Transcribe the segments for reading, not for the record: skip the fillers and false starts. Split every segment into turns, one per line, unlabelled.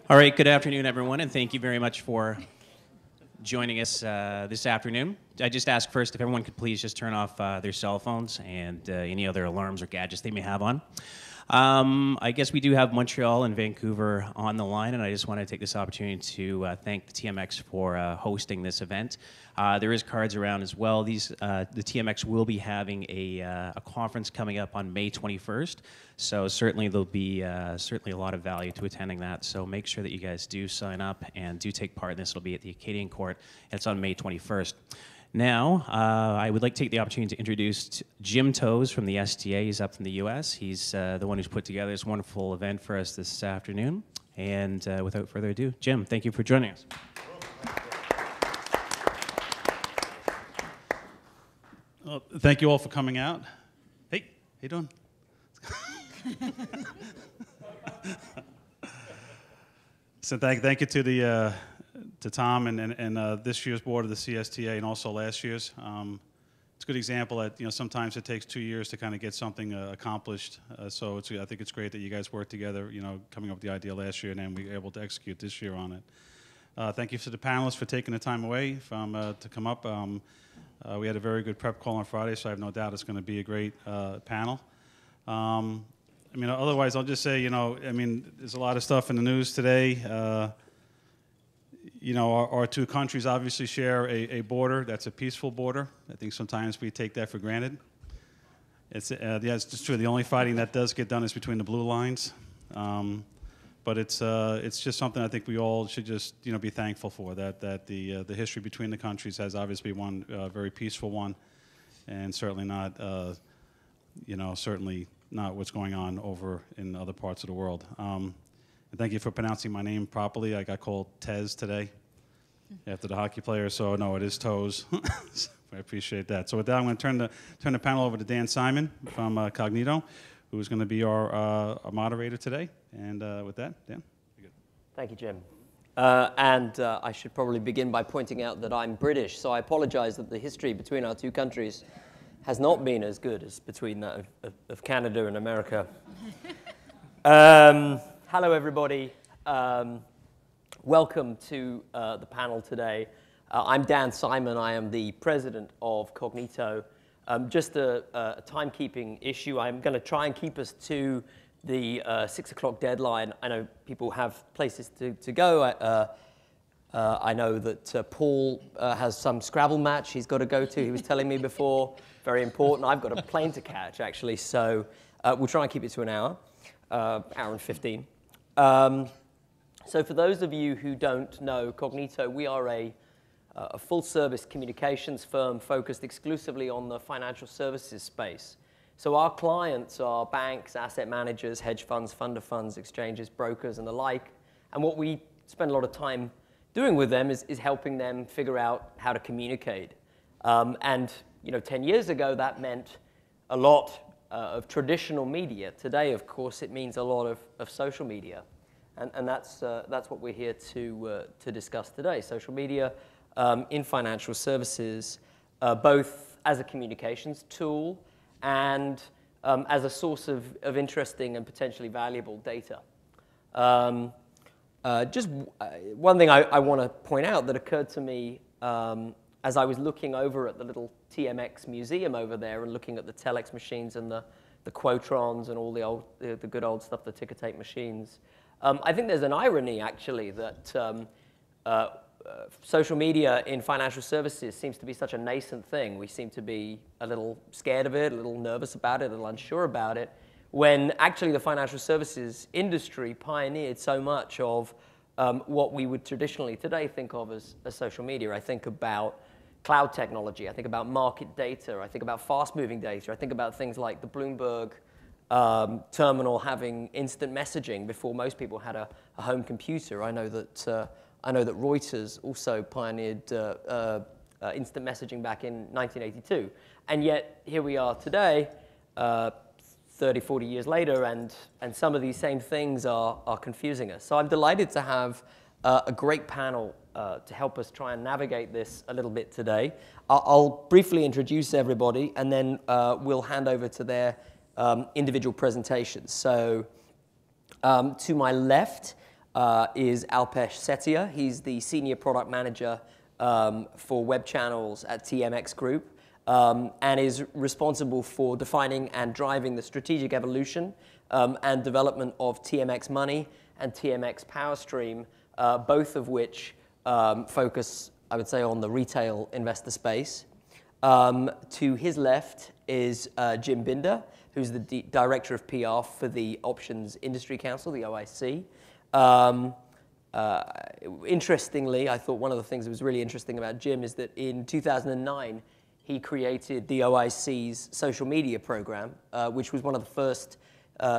All right, good afternoon, everyone, and thank you very much for joining us this afternoon. I just ask first if everyone could please just turn off their cell phones and any other alarms or gadgets they may have on. I guess we do have Montreal and Vancouver on the line, and I just want to take this opportunity to thank the TMX for hosting this event. There is cards around as well. The TMX will be having a conference coming up on May 21st, so certainly there'll be certainly a lot of value to attending that. So make sure that you guys do sign up and do take part in this. It'll be at the Acadian Court, and it's on May 21st. Now, I would like to take the opportunity to introduce Jim Toes from the STA. He's up from the U.S. He's the one who's put together this wonderful event for us this afternoon. And without further ado, Jim, thank you for joining us.
Well, thank you all for coming out. Hey, how you doing? So thank you to Tom and this year's board of the CSTA and also last year's. It's a good example that sometimes it takes 2 years to kind of get something accomplished. So I think it's great that you guys worked together, coming up with the idea last year, and then we were able to execute this year on it. Thank you to the panelists for taking the time away to come up. We had a very good prep call on Friday, so I have no doubt it's going to be a great panel. Otherwise, I'll just say, there's a lot of stuff in the news today. Our two countries obviously share a border that's a peaceful border. I think sometimes we take that for granted. It's true. The only fighting that does get done is between the blue lines. But it's just something I think we all should just be thankful for, that the history between the countries has obviously one very peaceful one, and certainly not certainly not what's going on over in other parts of the world. And thank you for pronouncing my name properly. I got called Tez today after the hockey player, so no, it is Toes. So I appreciate that. So with that, I'm going to turn the panel over to Dan Simon from Cognito, who's going to be our moderator today. And with that, Dan, you're good.
Thank you, Jim. I should probably begin by pointing out that I'm British, so I apologize that the history between our two countries has not been as good as between that of Canada and America. Hello, everybody. Welcome to the panel today. I'm Dan Simon. I am the president of Cognito. Just a timekeeping issue. I'm going to try and keep us to the 6 o'clock deadline. I know people have places to go. I know that Paul has some Scrabble match he's got to go to. He was telling me before. Very important. I've got a plane to catch, actually. So we'll try and keep it to an hour and 15. So for those of you who don't know Cognito, we are a full-service communications firm focused exclusively on the financial services space. So our clients are banks, asset managers, hedge funds, fund of funds, exchanges, brokers, and the like. And what we spend a lot of time doing with them is helping them figure out how to communicate. 10 years ago, that meant a lot of traditional media. Today, of course, it means a lot of social media. And that's what we're here to discuss today. Social media in financial services, both as a communications tool and as a source of interesting and potentially valuable data. Just one thing I want to point out that occurred to me as I was looking over at the little TMX museum over there and looking at the telex machines and the Quotrons and all the good old stuff, the ticker tape machines. I think there's an irony, actually, that social media in financial services seems to be such a nascent thing. We seem to be a little scared of it, a little nervous about it, a little unsure about it, when actually the financial services industry pioneered so much of what we would traditionally today think of as social media. I think about cloud technology. I think about market data. I think about fast-moving data. I think about things like the Bloomberg terminal having instant messaging before most people had a home computer. I know that Reuters also pioneered instant messaging back in 1982. And yet here we are today, 30, 40 years later, and some of these same things are confusing us. So I'm delighted to have a great panel to help us try and navigate this a little bit today. I'll briefly introduce everybody, and then we'll hand over to their individual presentations. So to my left is Alpesh Setia. He's the Senior Product Manager for Web Channels at TMX Group, and is responsible for defining and driving the strategic evolution and development of TMX Money and TMX PowerStream, both of which focus, I would say, on the retail investor space. To his left is Jim Binder, who's the Director of PR for the Options Industry Council, the OIC. Interestingly, I thought one of the things that was really interesting about Jim is that in 2009, he created the OIC's social media program, which was one of the first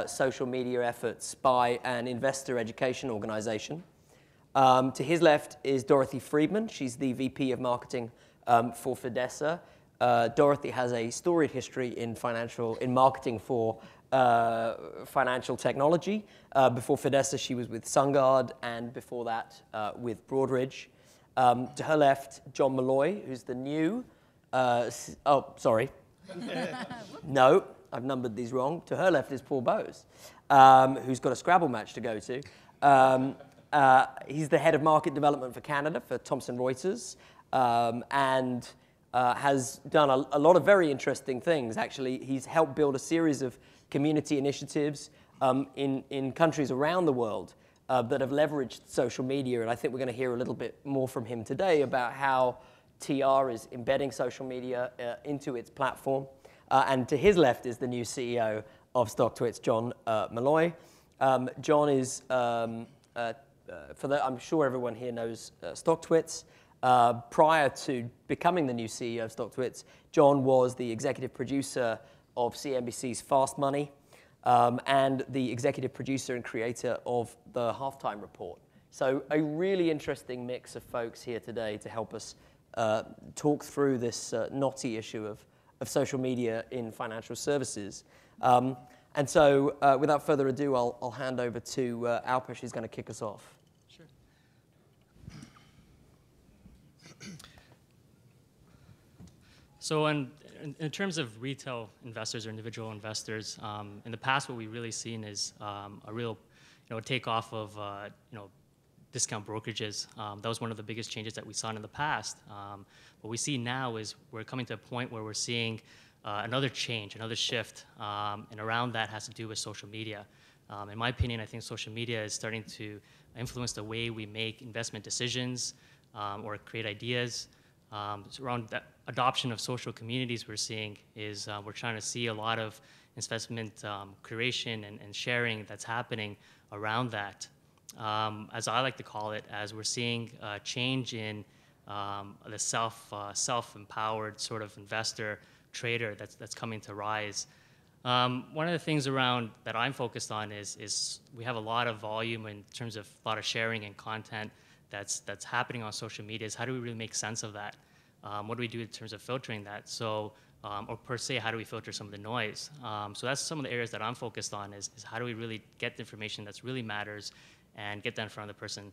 social media efforts by an investor education organization. To his left is Dorothy Friedman. She's the VP of Marketing for Fidessa. Dorothy has a storied history in marketing for financial technology. Before Fidessa, she was with SunGard, and before that, with Broadridge. To her left, John Malloy, who's the new, sorry. No, I've numbered these wrong. To her left is Paul Bowes, who's got a Scrabble match to go to. He's the head of market development for Canada for Thomson Reuters, and has done a lot of very interesting things. Actually, he's helped build a series of community initiatives in countries around the world that have leveraged social media, and I think we're going to hear a little bit more from him today about how TR is embedding social media into its platform. And to his left is the new CEO of StockTwits, John Malloy. John is, I'm sure everyone here knows StockTwits. Prior to becoming the new CEO of StockTwits, John was the executive producer of CNBC's Fast Money, and the executive producer and creator of the Halftime Report. So a really interesting mix of folks here today to help us talk through this knotty issue of social media in financial services. And so without further ado, I'll hand over to Alpesh, who's going to kick us off.
Sure. So in terms of retail investors or individual investors, in the past, what we've really seen is a real, takeoff of, discount brokerages. That was one of the biggest changes that we saw in the past. What we see now is we're coming to a point where we're seeing another change, another shift, and around that has to do with social media. In my opinion, I think social media is starting to influence the way we make investment decisions or create ideas. So around that adoption of social communities we're seeing is we're trying to see a lot of investment curation and sharing that's happening around that. As I like to call it, as we're seeing a change in the self-empowered sort of investor trader that's coming to rise. One of the things around that I'm focused on is we have a lot of volume in terms of a lot of sharing and content that's happening on social media. Is how do we really make sense of that? What do we do in terms of filtering that? So, or per se, how do we filter some of the noise? So that's some of the areas that I'm focused on is how do we really get the information that really matters and get that in front of the person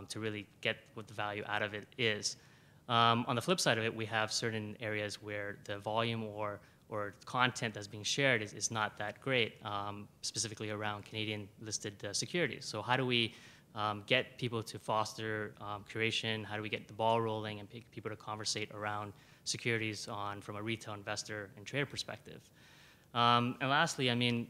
to really get what the value out of it is. On the flip side of it, we have certain areas where the volume or content that's being shared is not that great, specifically around Canadian listed securities. So how do we get people to foster curation? How do we get the ball rolling and pick people to conversate around securities from a retail investor and trader perspective? And lastly, I mean,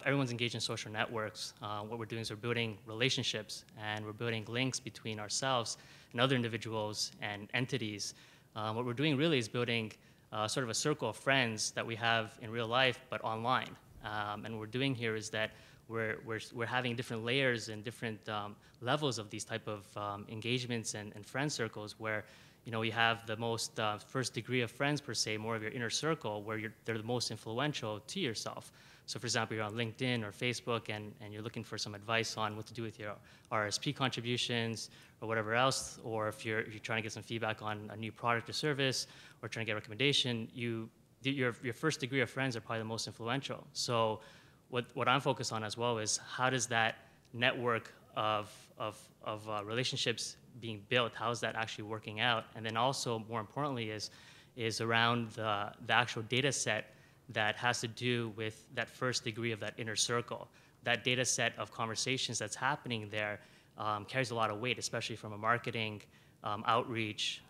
everyone's engaged in social networks. What we're doing is we're building relationships and we're building links between ourselves and other individuals and entities. What we're doing really is building sort of a circle of friends that we have in real life, but online. And what we're doing here is that we're having different layers and different levels of these type of engagements and friend circles where you have the most first degree of friends per se, more of your inner circle where they're the most influential to yourself. So for example, you're on LinkedIn or Facebook and you're looking for some advice on what to do with your RSP contributions or whatever else, or if you're trying to get some feedback on a new product or service or trying to get a recommendation, your first degree of friends are probably the most influential. So what I'm focused on as well is how does that network of relationships being built, how is that actually working out? And then also, more importantly, is around the actual data set that has to do with that first degree of that inner circle. that data set of conversations that's happening there carries a lot of weight, especially from a marketing outreach,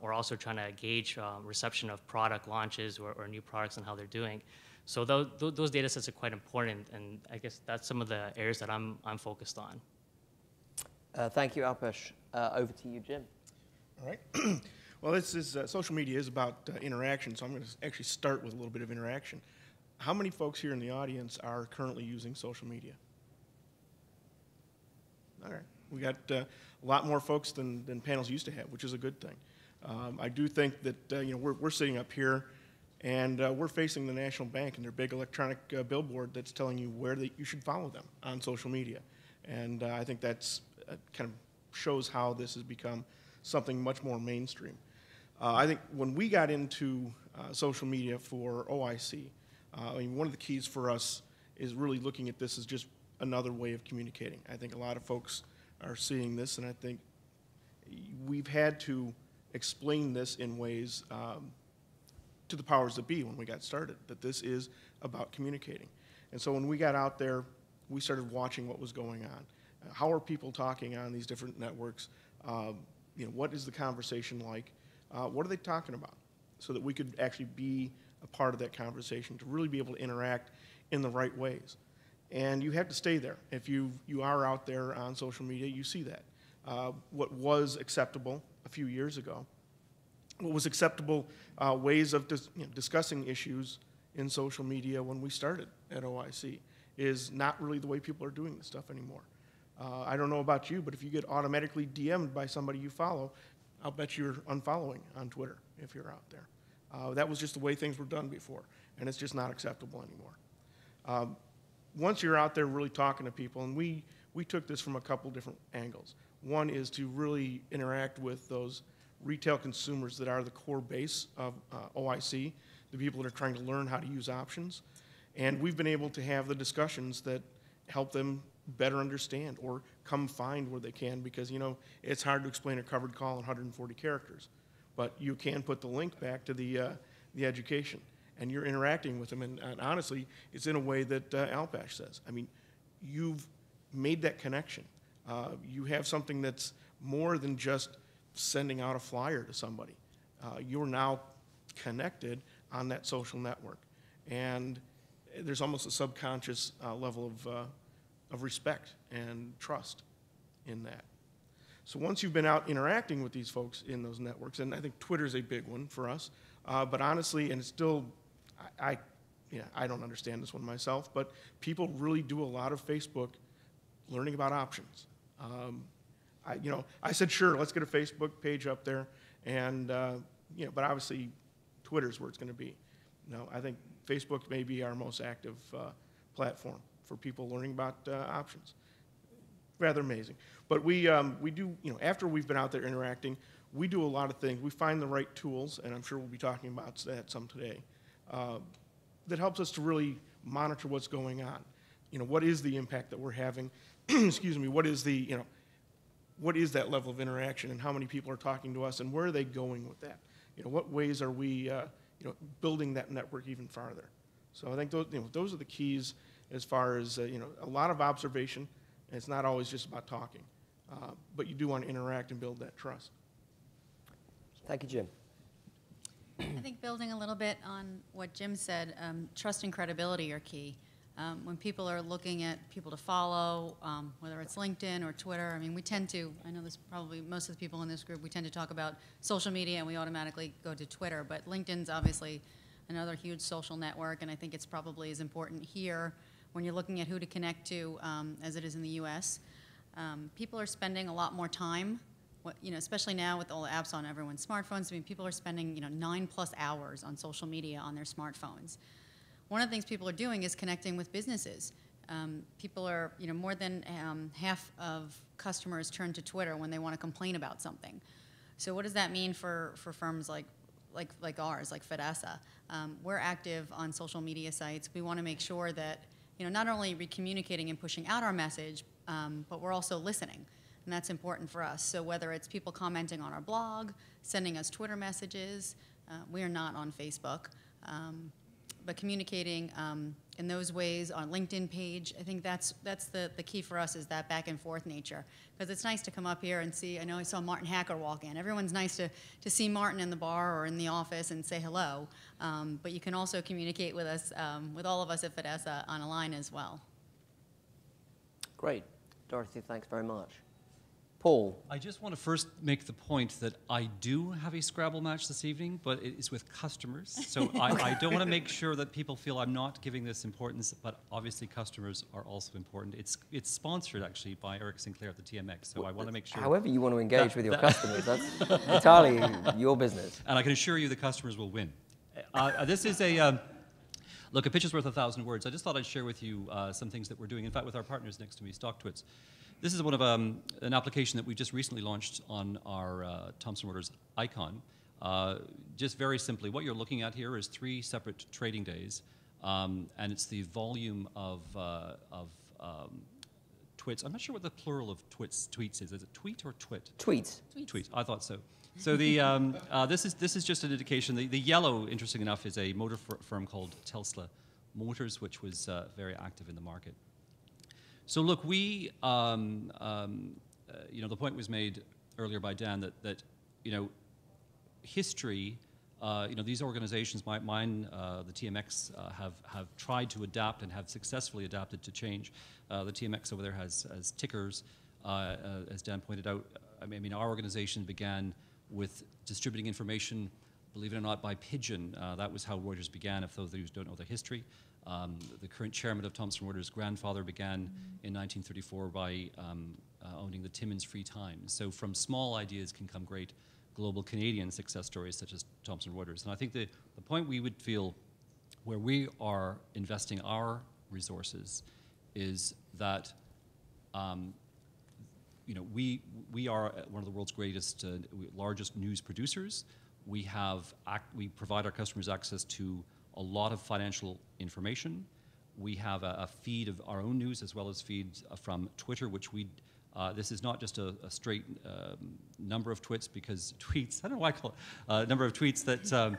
or also trying to gauge reception of product launches or new products and how they're doing. So those data sets are quite important, and I guess that's some of the areas that I'm focused on.
Thank you, Alpesh. Over to you, Jim.
All right. Well, this is social media is about interaction, so I'm going to actually start with a little bit of interaction. How many folks here in the audience are currently using social media? All right. We got a lot more folks than panels used to have, which is a good thing. I do think that we're sitting up here, and we're facing the National Bank and their big electronic billboard that's telling you where you should follow them on social media. And I think that's kind of shows how this has become something much more mainstream. I think when we got into social media for OIC, I mean, one of the keys for us is really looking at this as just another way of communicating. I think a lot of folks are seeing this, and I think we've had to explain this in ways to the powers that be when we got started, that this is about communicating. And so when we got out there, we started watching what was going on. How are people talking on these different networks? What is the conversation like? What are they talking about? So that we could actually be a part of that conversation, to really be able to interact in the right ways. And you have to stay there. If you are out there on social media, you see that. What was acceptable a few years ago, what was acceptable ways of discussing issues in social media when we started at OIC is not really the way people are doing this stuff anymore. I don't know about you, but if you get automatically DM'd by somebody you follow, I'll bet you're unfollowing on Twitter if you're out there. That was just the way things were done before, and it's just not acceptable anymore. Once you're out there really talking to people, and we took this from a couple different angles. One is to really interact with those retail consumers that are the core base of OIC, the people that are trying to learn how to use options. And we've been able to have the discussions that help them better understand or come find where they can, because it's hard to explain a covered call in 140 characters. But you can put the link back to the education, and you're interacting with them. And honestly, it's in a way that Alpesh says. I mean, you've made that connection. You have something that's more than just sending out a flyer to somebody. You're now connected on that social network. And there's almost a subconscious level of respect and trust in that. So once you've been out interacting with these folks in those networks, and I think Twitter's a big one for us, but honestly, and it's still, I don't understand this one myself, but people really do a lot of Facebook learning about options. I said, sure, let's get a Facebook page up there, and but obviously Twitter's where it's going to be. I think Facebook may be our most active platform for people learning about options. Rather amazing. But we do, after we've been out there interacting, we do a lot of things. We find the right tools, and I'm sure we'll be talking about that some today, that helps us to really monitor what's going on. What is the impact that we're having? Excuse me. What is that level of interaction, and how many people are talking to us, and where are they going with that? What ways are we, building that network even farther? So I think those are the keys as far as a lot of observation. And it's not always just about talking, but you do want to interact and build that trust.
Thank you, Jim.
I think building a little bit on what Jim said, trust and credibility are key. When people are looking at people to follow, whether it's LinkedIn or Twitter, I mean, we tend to, I know this probably most of the people in this group, we tend to talk about social media and we automatically go to Twitter, but LinkedIn's obviously another huge social network, and I think it's probably as important here when you're looking at who to connect to as it is in the US. People are spending a lot more time, especially now with all the apps on everyone's smartphones. I mean, people are spending 9+ hours on social media on their smartphones. One of the things people are doing is connecting with businesses. People are, more than half of customers turn to Twitter when they want to complain about something. So what does that mean for firms like ours, like Fidessa? We're active on social media sites. We want to make sure that not only are we communicating and pushing out our message, but we're also listening, and that's important for us. So whether it's people commenting on our blog, sending us Twitter messages, we are not on Facebook, but communicating in those ways on LinkedIn page, I think that's the key for us, is that back and forth nature. Because it's nice to come up here and see, I know I saw Martin Hacker walk in. Everyone's nice to see Martin in the bar or in the office and say hello. But you can also communicate with us, with all of us at Fidessa on a line as well.
Great. Dorothy, thanks very much. Paul.
I just want to first make the point that I do have a Scrabble match this evening, but it is with customers. So I don't want to make sure that people feel I'm not giving this importance, but obviously customers are also important. It's sponsored, actually, by Eric Sinclair at the TMX, so I want to make sure...
However you want to engage with your customers, that's entirely your business.
And I can assure you the customers will win. This is a... Look, a picture's worth 1,000 words. I just thought I'd share with you some things that we're doing, in fact, with our partners next to me, StockTwits. This is one of an application that we just recently launched on our Thomson Reuters icon. Just very simply, what you're looking at here is 3 separate trading days, and it's the volume of twits. I'm not sure what the plural of tweets is. Is it tweet or twit?
Tweets.
Tweet. I thought so. So the this is just an indication. The yellow, interesting enough, is a motor firm called Tesla Motors, which was very active in the market. So look, we, you know, the point was made earlier by Dan that you know, history, you know, these organizations, mine, the TMX, have tried to adapt and have successfully adapted to change. The TMX over there has tickers, as Dan pointed out. I mean, our organization began with distributing information, believe it or not, by pigeon. That was how Reuters began, if those of you don't know their history. The current chairman of Thomson Reuters' grandfather began in 1934 by owning the Timmins Free Times. So from small ideas can come great global Canadian success stories such as Thomson Reuters. And I think the point we would feel where we are investing our resources is that you know, we are one of the world's greatest, largest news producers. We provide our customers access to a lot of financial information. We have a feed of our own news as well as feeds from Twitter, which this is not just a straight number of tweets, because tweets, I don't know why I call it, number of tweets that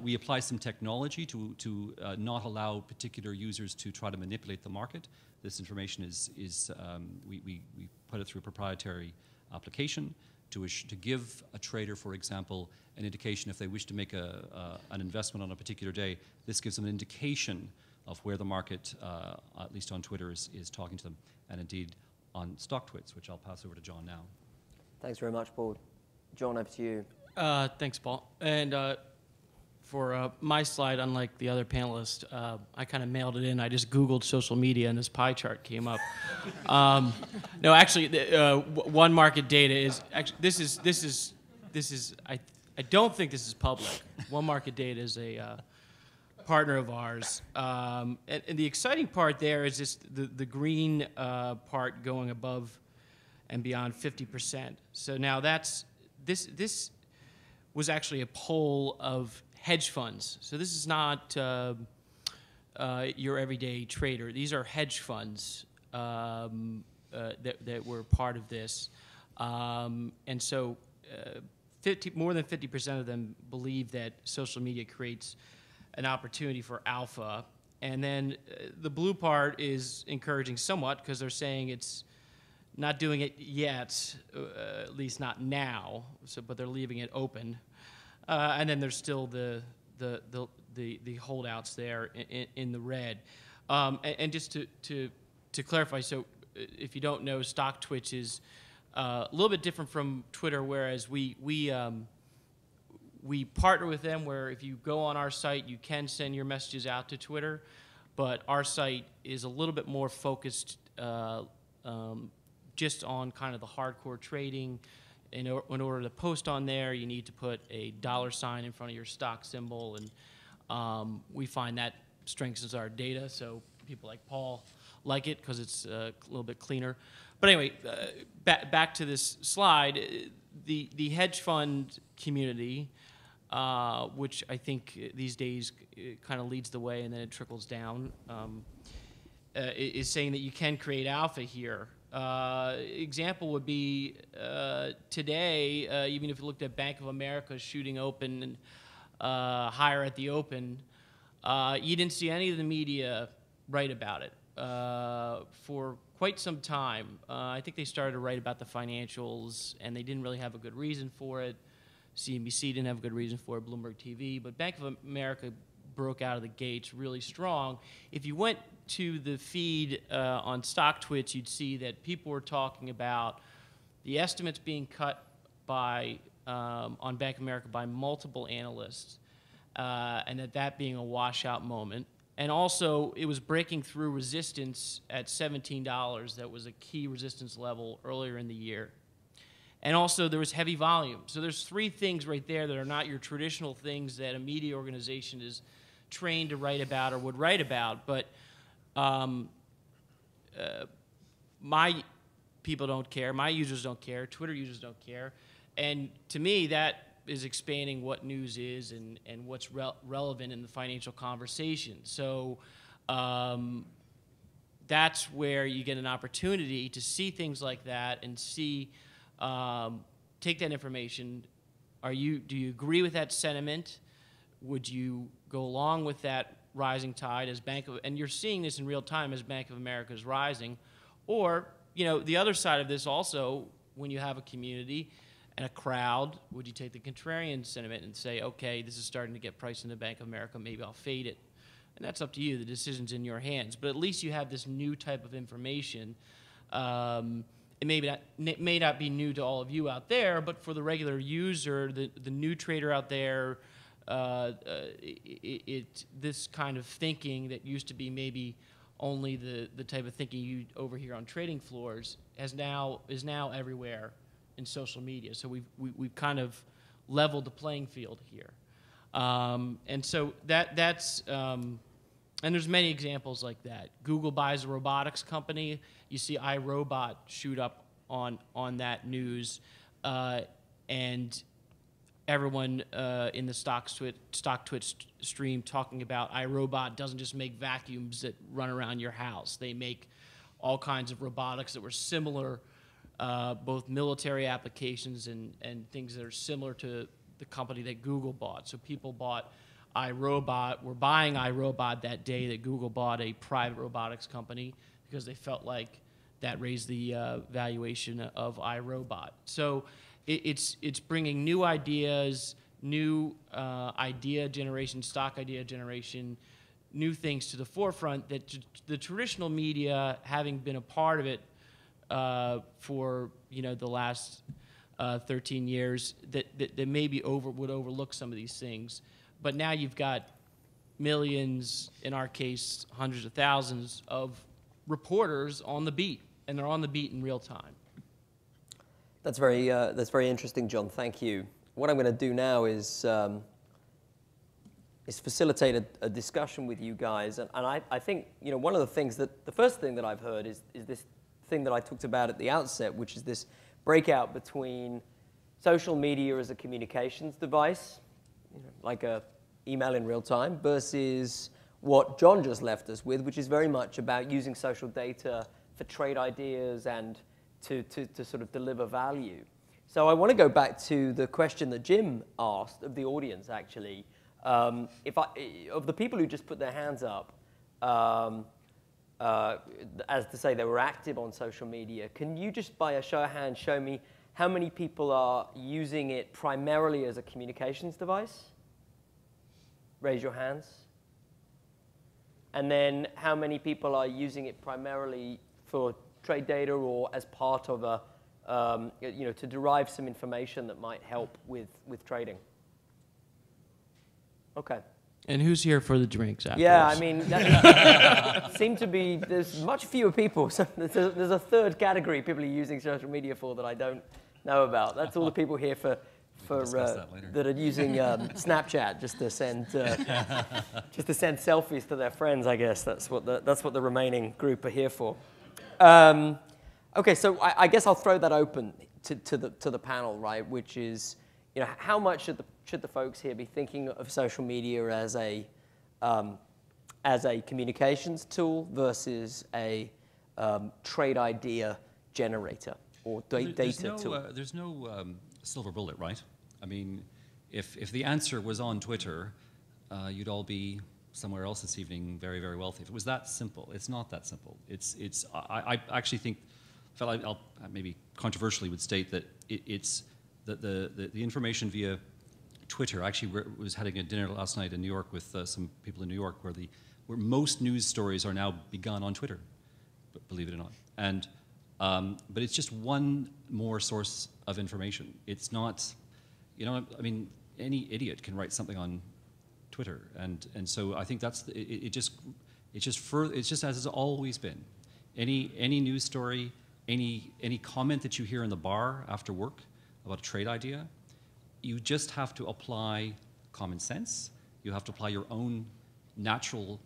we apply some technology to not allow particular users to try to manipulate the market. This information we put it through a proprietary application to give a trader, for example, an indication if they wish to make an investment on a particular day. This gives them an indication of where the market, at least on Twitter, is talking to them, and indeed on StockTwits, which I'll pass over to John now.
Thanks very much, Paul. John, over to you.
Thanks, Paul. And for my slide, unlike the other panelists, I kind of mailed it in. I just Googled social media, and this pie chart came up. No, actually, one market data is actually this is I don't think this is public. One market data is a partner of ours, and the exciting part there is just the green part going above and beyond 50%. So now this was actually a poll of hedge funds. So this is not your everyday trader. These are hedge funds that were part of this. And so more than 50% of them believe that social media creates an opportunity for alpha. And then the blue part is encouraging somewhat, because they're saying it's not doing it yet, at least not now, but they're leaving it open. And then there's still the holdouts there in the red. And just to clarify, so if you don't know, StockTwits is a little bit different from Twitter, whereas we partner with them, where if you go on our site, you can send your messages out to Twitter, but our site is a little bit more focused just on kind of the hardcore trading. In order to post on there, you need to put a $sign in front of your stock symbol, and we find that strengthens our data, so people like Paul like it because it's a little bit cleaner. But anyway, back to this slide, the hedge fund community, which I think these days kind of leads the way and then it trickles down, is saying that you can create alpha here. Example would be today, even if you looked at Bank of America shooting open higher at the open, you didn't see any of the media write about it for quite some time. I think they started to write about the financials, and they didn't really have a good reason for it. CNBC didn't have a good reason for it, Bloomberg TV, but Bank of America broke out of the gates really strong. If you went to the feed on StockTwits, you'd see that people were talking about the estimates being cut by on Bank of America by multiple analysts, and that being a washout moment. And also, it was breaking through resistance at $17. That was a key resistance level earlier in the year. And also, there was heavy volume. So there's three things right there that are not your traditional things that a media organization is trained to write about or would write about. But my people don't care. My users don't care. Twitter users don't care. And to me, that is expanding what news is and what's relevant in the financial conversation. So that's where you get an opportunity to see things like that and see, take that information. Do you agree with that sentiment? Would you go along with that rising tide as and you're seeing this in real time as Bank of America is rising, or the other side of this also, when you have a community and a crowd, would you take the contrarian sentiment and say, okay, this is starting to get priced into Bank of America, maybe I'll fade it? And that's up to you. The decision's in your hands. But at least you have this new type of information. It may not be new to all of you out there, but for the regular user, the new trader out there, this kind of thinking that used to be maybe only the type of thinking you overhear on trading floors is now everywhere in social media. So we've kind of leveled the playing field here, and so that's and there's many examples like that. Google buys a robotics company. You see iRobot shoot up on that news, and everyone in the StockTwits stream talking about iRobot doesn't just make vacuums that run around your house. They make all kinds of robotics that were similar, both military applications and things that are similar to the company that Google bought. So people bought iRobot, were buying iRobot that day that Google bought a private robotics company because they felt like that raised the valuation of iRobot. So it's bringing new ideas, new idea generation, stock idea generation, new things to the forefront that the traditional media, having been a part of it for the last 13 years, that maybe would overlook some of these things. But now you've got millions, in our case, hundreds of thousands of reporters on the beat, and they're on the beat in real time.
That's very interesting, John. Thank you. What I'm going to do now is facilitate a discussion with you guys, and I think one of the things the first thing that I've heard is this thing that I talked about at the outset, which is this breakout between social media as a communications device, like a email in real time, versus what John just left us with, which is very much about using social data for trade ideas and to sort of deliver value. So I want to go back to the question that Jim asked of the audience, actually. Of the people who just put their hands up, as to say they were active on social media, can you just, by a show of hands, show me how many people are using it primarily as a communications device? Raise your hands. And then how many people are using it primarily for trade data or as part of a, to derive some information that might help with trading? Okay.
And who's here for the drinks afterwards?
Yeah, I mean, that seem to be, there's much fewer people. So there's a third category people are using social media for that I don't know about. That's all the people here that are using Snapchat just to send selfies to their friends. I guess that's what the remaining group are here for. Okay, so I guess I'll throw that open to the panel, right? Which is, how much should the folks here be thinking of social media as a communications tool versus a trade idea generator or data tool?
There's no silver bullet, right? I mean, if the answer was on Twitter, you'd all be somewhere else this evening very, very wealthy. If it was that simple, it's not that simple. I actually think, I'll maybe controversially would state that it's that the information via Twitter. I actually was having a dinner last night in New York with some people in New York where most news stories are now begun on Twitter, believe it or not. And but it's just one more source of information. It's not, I mean, any idiot can write something on Twitter, and so I think that's it's just as it's always been. Any news story, any comment that you hear in the bar after work about a trade idea, you just have to apply common sense. You have to apply your own natural,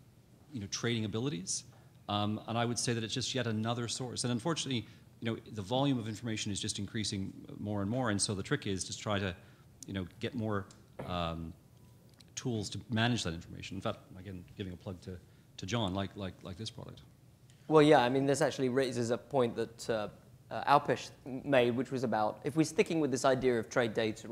trading abilities, and I would say that it's just yet another source. And unfortunately, the volume of information is just increasing more and more. And so the trick is to try to, get more tools to manage that information. In fact, again, giving a plug to John, like this product.
Well, yeah, I mean, this actually raises a point that Alpesh made, which was about if we're sticking with this idea of trade data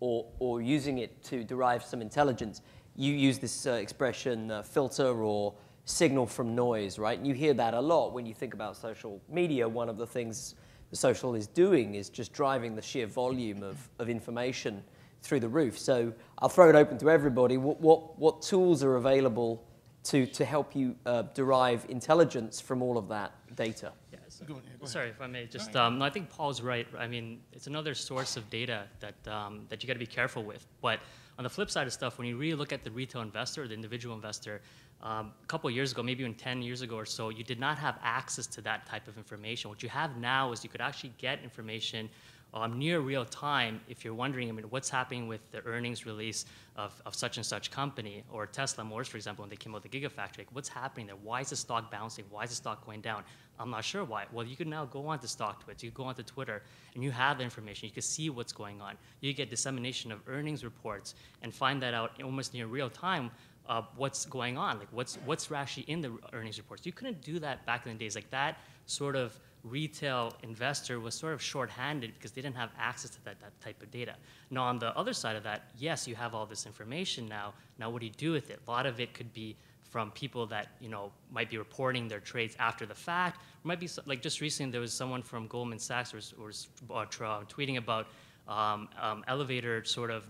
or using it to derive some intelligence, you use this expression filter or signal from noise, right? And you hear that a lot when you think about social media. One of the things the social is doing is just driving the sheer volume of information through the roof. So I'll throw it open to everybody. What tools are available to help you derive intelligence from all of that data?
Yeah, so,
Go ahead.
sorry if I may, just no, I think Paul's right. I mean, it's another source of data that you got to be careful with. But on the flip side of stuff, when you really look at the retail investor, the individual investor, a couple of years ago, maybe even 10 years ago or so, you did not have access to that type of information. What you have now is you could actually get information near real time if you're wondering, I mean, what's happening with the earnings release of such and such company, or Tesla Motors, for example, when they came out with the Gigafactory. Like, what's happening there? Why is the stock bouncing? Why is the stock going down? I'm not sure why. Well, you can now go onto StockTwits, you can go onto Twitter, and you have the information. You can see what's going on. You get dissemination of earnings reports and find that out almost near real time. What's going on, like what's actually in the earnings reports. You couldn't do that back in the days. Like, that sort of retail investor was sort of short-handed because they didn't have access to that type of data. Now, on the other side of that, yes, you have all this information now. Now, what do you do with it? A lot of it could be from people that might be reporting their trades after the fact. Or might be like just recently there was someone from Goldman Sachs was tweeting about elevator sort of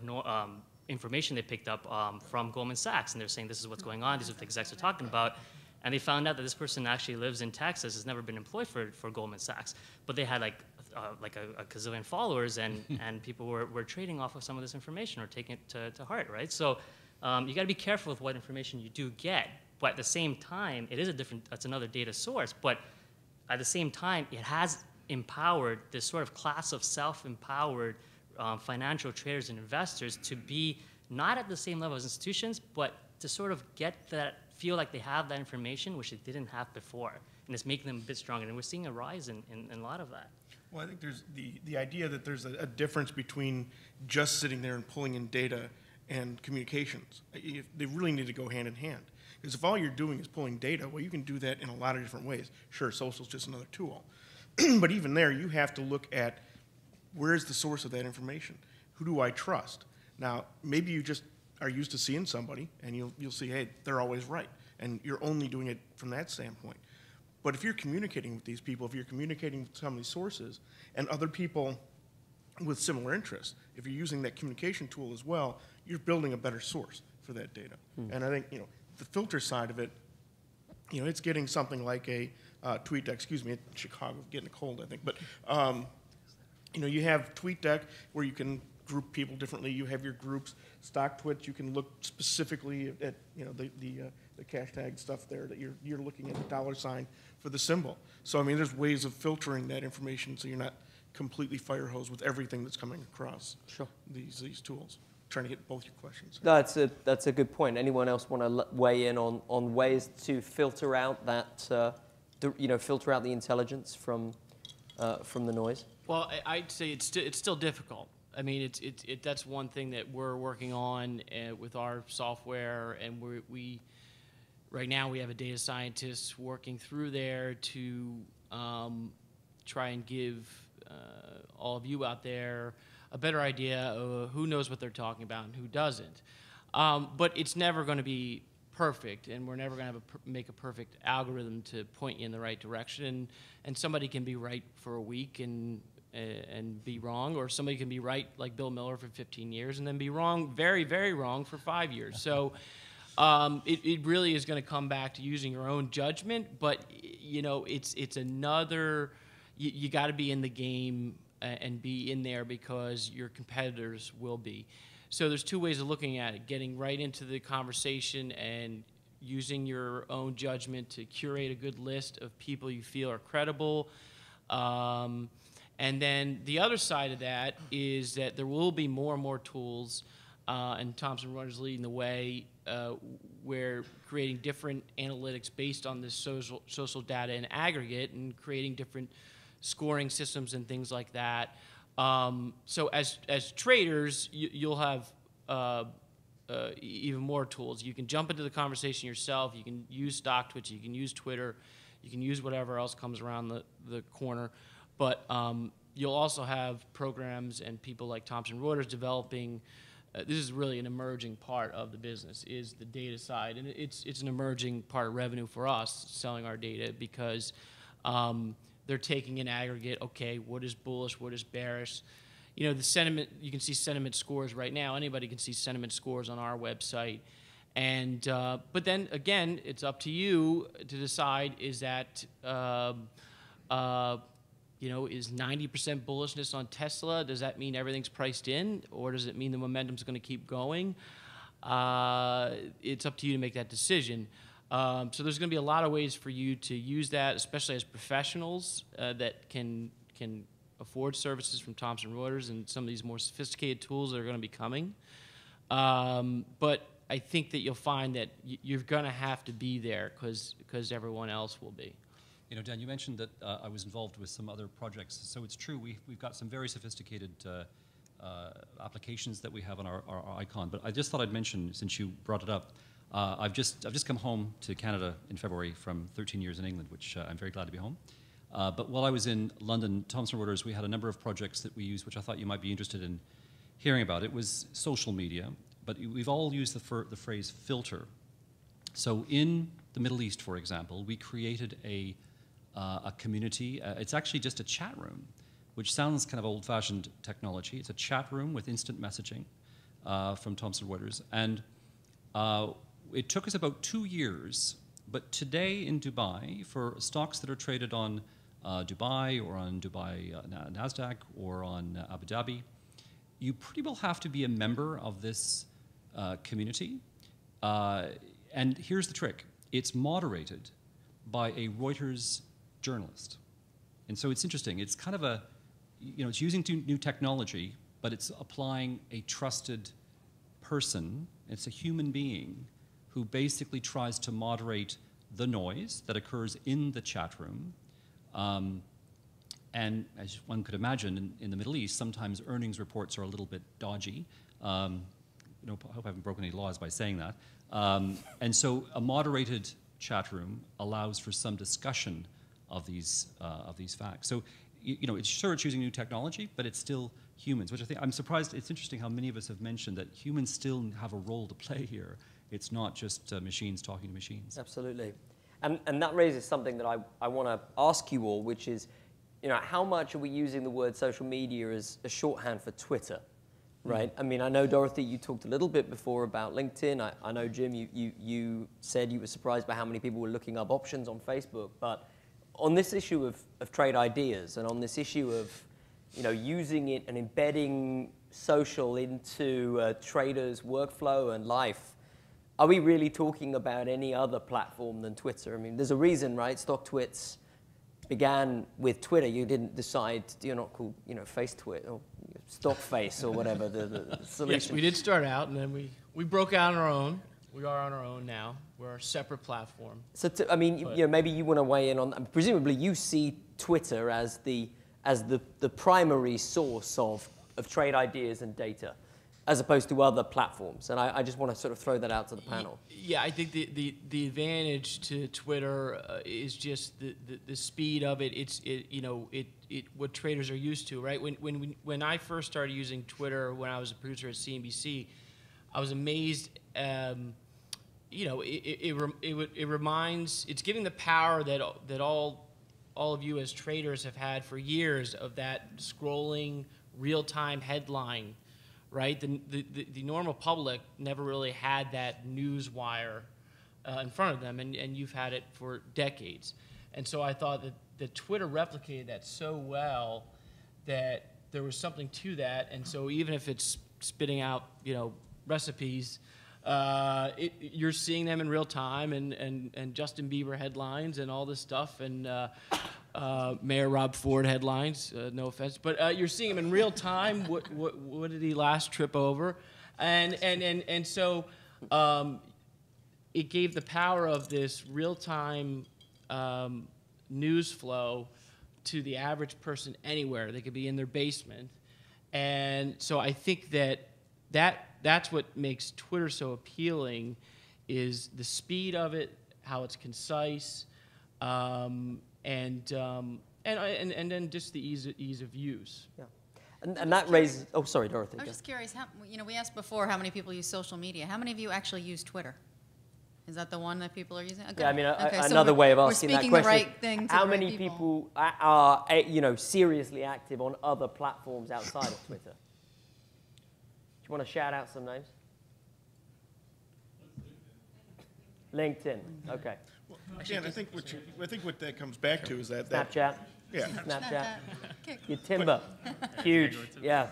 information they picked up from Goldman Sachs, and they're saying this is what's going on, these are what the execs are talking about, and they found out that this person actually lives in Texas, has never been employed for Goldman Sachs, but they had like a gazillion followers, and people were trading off of some of this information or taking it to heart, right? So you got to be careful with what information you do get, but at the same time, that's another data source, but at the same time, it has empowered this sort of class of self-empowered financial traders and investors to be not at the same level as institutions, but to sort of feel like they have that information, which they didn't have before. And it's making them a bit stronger. And we're seeing a rise in a lot of that.
Well, I think there's the idea that there's a difference between just sitting there and pulling in data and communications. They really need to go hand in hand. Because if all you're doing is pulling data, well, you can do that in a lot of different ways. Sure, social's just another tool. But even there, you have to look at where's the source of that information? Who do I trust? Now, maybe you just are used to seeing somebody, and you'll see, hey, they're always right. And you're only doing it from that standpoint. But if you're communicating with these people, if you're communicating with some of these sources, and other people with similar interests, if you're using that communication tool as well, you're building a better source for that data. And I think, the filter side of it, it's getting something like a TweetDeck, excuse me, in Chicago, getting a cold, I think. But, you have TweetDeck where you can group people differently. You have your groups. StockTwits, you can look specifically at the cash tag stuff there that you're looking at the dollar sign for the symbol. So I mean, there's ways of filtering that information so you're not completely fire hose with everything that's coming across these tools. Trying to get both your questions.
That's a good point. Anyone else want to weigh in on ways to filter out that filter out the intelligence from the noise?
Well, I'd say it's still difficult. I mean, that's one thing that we're working on with our software, and we right now we have a data scientist working through there to try and give all of you out there a better idea of who knows what they're talking about and who doesn't. But it's never going to be perfect, and we're never going to make a perfect algorithm to point you in the right direction. And somebody can be right for a week and be wrong, or somebody can be right like Bill Miller for 15 years and then be wrong, very, very wrong for 5 years. So it really is going to come back to using your own judgment. But it's another. You got to be in the game and be in there because your competitors will be. So there's two ways of looking at it: getting right into the conversation and using your own judgment to curate a good list of people you feel are credible. And then the other side of that is that there will be more and more tools, and Thomson Reuters leading the way, where creating different analytics based on this social data in aggregate and creating different scoring systems and things like that. So as traders, you'll have even more tools. You can jump into the conversation yourself. You can use StockTwits. You can use Twitter. You can use whatever else comes around the corner. But you'll also have programs and people like Thomson Reuters developing. This is really an emerging part of the business, is the data side, and it's an emerging part of revenue for us selling our data, because they're taking in aggregate. Okay, what is bullish? What is bearish? The sentiment. You can see sentiment scores right now. Anybody can see sentiment scores on our website, and but then again, it's up to you to decide: is that is 90% bullishness on Tesla? Does that mean everything's priced in, or does it mean the momentum's going to keep going? It's up to you to make that decision. So there's going to be a lot of ways for you to use that, especially as professionals that can afford services from Thomson Reuters and some of these more sophisticated tools that are going to be coming. But I think that you'll find that you're going to have to be there because everyone else will be.
Dan, you mentioned that I was involved with some other projects. So it's true, we've got some very sophisticated applications that we have on our icon. But I just thought I'd mention, since you brought it up, I've just come home to Canada in February from 13 years in England, which I'm very glad to be home. But while I was in London, Thomson Reuters, we had a number of projects that we used, which I thought you might be interested in hearing about. It was social media, but we've all used the phrase filter. So in the Middle East, for example, we created a community. It's actually just a chat room, which sounds kind of old-fashioned technology. It's a chat room with instant messaging from Thomson Reuters. And it took us about 2 years, but today in Dubai, for stocks that are traded on Dubai or on Dubai NASDAQ or on Abu Dhabi, you pretty well have to be a member of this community. And here's the trick. It's moderated by a Reuters journalist. And so it's interesting. It's kind of it's using new technology, but it's applying a trusted person. It's a human being who basically tries to moderate the noise that occurs in the chat room. And as one could imagine, in the Middle East, sometimes earnings reports are a little bit dodgy. I hope I haven't broken any laws by saying that. And so a moderated chat room allows for some discussion of these facts. So, it's using new technology, but it's still humans, which I think I'm surprised. It's interesting how many of us have mentioned that humans still have a role to play here. It's not just machines talking to machines.
Absolutely. And that raises something that I want to ask you all, which is, how much are we using the word social media as a shorthand for Twitter? Right. I mean, I know, Dorothy, you talked a little bit before about LinkedIn. I know, Jim, you said you were surprised by how many people were looking up options on Facebook. But on this issue of trade ideas, and on this issue of, using it and embedding social into traders' workflow and life, are we really talking about any other platform than Twitter? I mean, there's a reason, right? StockTwits began with Twitter. You didn't decide, you're not called, FaceTwit or StockFace or whatever the solution.
Yes, we did start out, and then we broke out on our own. We are on our own now. We're a separate platform.
So, maybe you want to weigh in on. Presumably, you see Twitter as the primary source of trade ideas and data, as opposed to other platforms. And I just want to sort of throw that out to the panel.
Yeah, I think the advantage to Twitter is just the speed of it. It's what traders are used to, right? When I first started using Twitter when I was a producer at CNBC, I was amazed you know, it reminds, it's giving the power that all of you as traders have had for years of that scrolling real-time headline, right? The normal public never really had that news wire in front of them, and you've had it for decades. And so I thought that Twitter replicated that so well that there was something to that. And so even if it's spitting out, you know, recipes, you're seeing them in real time, and Justin Bieber headlines and all this stuff, and Mayor Rob Ford headlines. No offense, but you're seeing them in real time. What did he last trip over? And so it gave the power of this real time news flow to the average person anywhere. They could be in their basement. And so I think that's what makes Twitter so appealing, is the speed of it, how it's concise, and then just the ease of use.
Yeah. And that raises, oh, sorry, Dorothy.
I was just curious, how, you know, we asked before how many people use social media. How many of you actually use Twitter? Is that the one that people are using? Okay.
Yeah, I mean,
Okay, so
another way of asking
we're
that
speaking
question.
the right thing to
How
the right
many people are, you know, seriously active on other platforms outside of Twitter? Do you want to shout out some names? LinkedIn. Okay.
Well, again, I think what that comes back to is that
Snapchat.
yeah,
Snapchat.
Okay.
Your Timber. Huge. Yeah.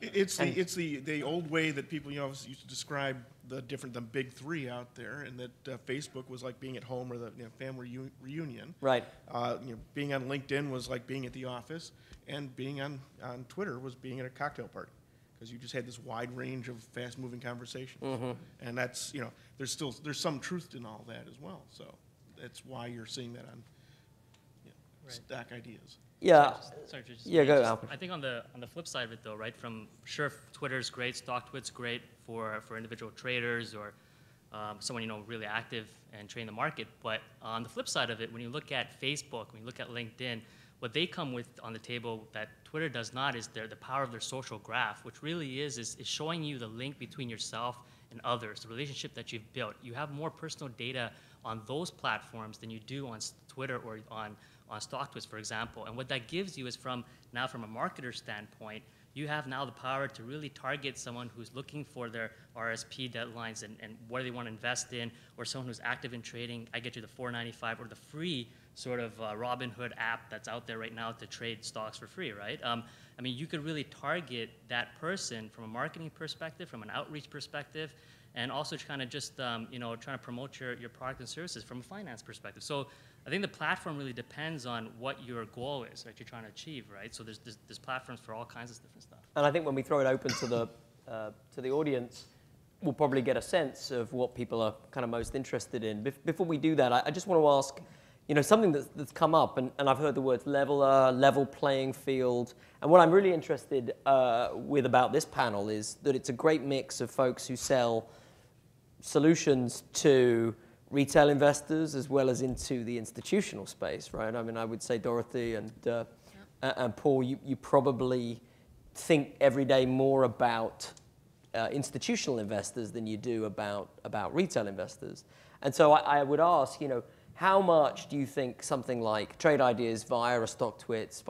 it's the old way that people, you know, used to describe the big three out there, and that Facebook was like being at home, or the, you know, family reunion.
Right.
You know, being on LinkedIn was like being at the office, and being on Twitter was being at a cocktail party, because you just had this wide range of fast-moving conversations.
Mm-hmm.
And that's, you know, there's some truth in all that as well. So that's why you're seeing that on, you know, stock ideas.
Yeah.
Sorry, just,
Yeah, go, Alfred.
I think on the flip side of it, though, right? From sure, Twitter's great, StockTwit's great for individual traders or someone, you know, really active and trading the market. But on the flip side of it, when you look at Facebook, when you look at LinkedIn, what they come with on the table that Twitter does not is the power of their social graph, which really is showing you the link between yourself and others, the relationship that you've built. You have more personal data on those platforms than you do on Twitter or on StockTwits, for example. And what that gives you is from a marketer standpoint, you have now the power to really target someone who's looking for their RSP deadlines and what they want to invest in, or someone who's active in trading. I get you the $4.95 or the free sort of Robinhood app that's out there right now to trade stocks for free, right? I mean, you could really target that person from a marketing perspective, from an outreach perspective, and also kind of just you know, trying to promote your product and services from a finance perspective. So I think the platform really depends on what your goal is that you're trying to achieve, right? So there's platforms for all kinds of different stuff.
And I think when we throw it open to the audience, we'll probably get a sense of what people are kind of most interested in. Before we do that, I just want to ask, you know, something that's come up, and I've heard the words leveler, level playing field. And what I'm really interested with about this panel is that it's a great mix of folks who sell solutions to retail investors as well as into the institutional space, right? I mean, I would say, Dorothy and Paul, you probably think every day more about institutional investors than you do about retail investors. And so I would ask, you know, how much do you think something like trade ideas via a StockTwits,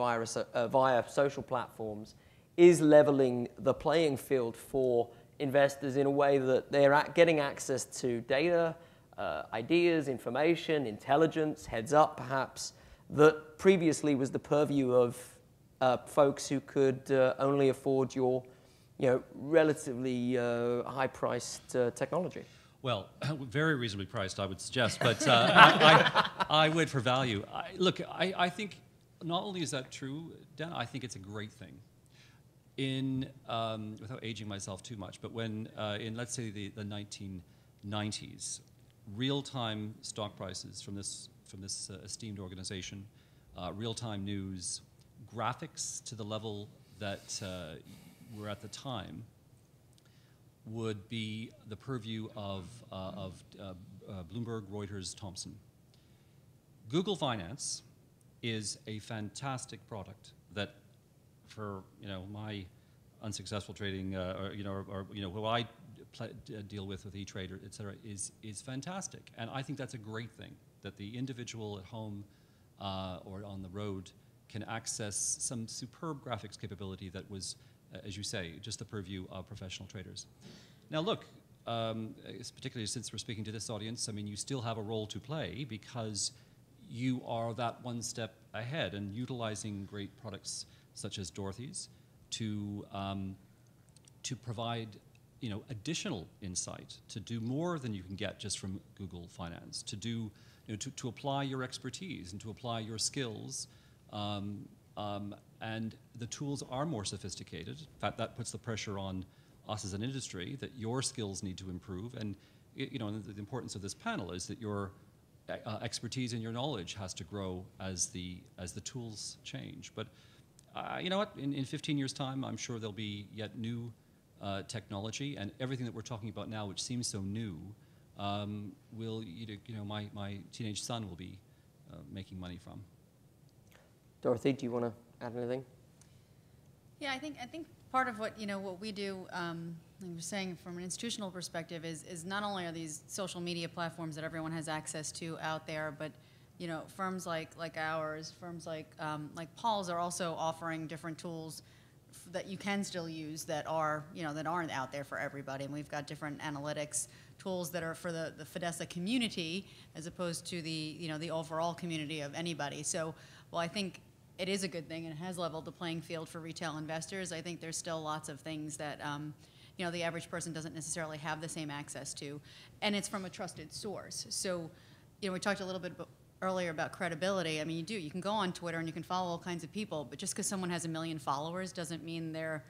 via social platforms, is leveling the playing field for investors in a way that they're getting access to data, ideas, information, intelligence, heads up perhaps, that previously was the purview of folks who could only afford your, you know, relatively high-priced technology?
Well, very reasonably priced, I would suggest, but I would for value. Look, I think not only is that true, Dan, I think it's a great thing. Without aging myself too much, but when in, let's say, the 1990s, real-time stock prices from this esteemed organization, real-time news, graphics to the level that were at the time, would be the purview of Bloomberg, Reuters, Thomson. Google Finance is a fantastic product that, for, you know, my unsuccessful trading, or who I deal with E-Trade, et cetera, is fantastic. And I think that's a great thing, that the individual at home or on the road can access some superb graphics capability that was, as you say, just the purview of professional traders. Now look, particularly since we're speaking to this audience, I mean, you still have a role to play because you are that one step ahead, and utilizing great products such as Dorothy's to provide additional insight, to do more than you can get just from Google Finance, to do to apply your expertise and to apply your skills. And the tools are more sophisticated. In fact, that puts the pressure on us as an industry that your skills need to improve. And and the importance of this panel is that your expertise and your knowledge has to grow as the tools change. But you know what? In 15 years' time, I'm sure there'll be yet new technology, and everything that we're talking about now, which seems so new, will my teenage son will be making money from.
Dorothy, do you want to add anything?
Yeah, I think part of what what we do, like you were saying from an institutional perspective, is not only are these social media platforms that everyone has access to out there, but firms like ours, firms like Paul's are also offering different tools that you can still use that are that aren't out there for everybody. And we've got different analytics tools that are for the Fidessa community as opposed to the the overall community of anybody. So while I think it is a good thing and it has leveled the playing field for retail investors, I think there's still lots of things that the average person doesn't necessarily have the same access to, and it's from a trusted source. So we talked a little bit earlier about credibility. I mean, you can go on Twitter and you can follow all kinds of people, but just because someone has 1 million followers doesn't mean they're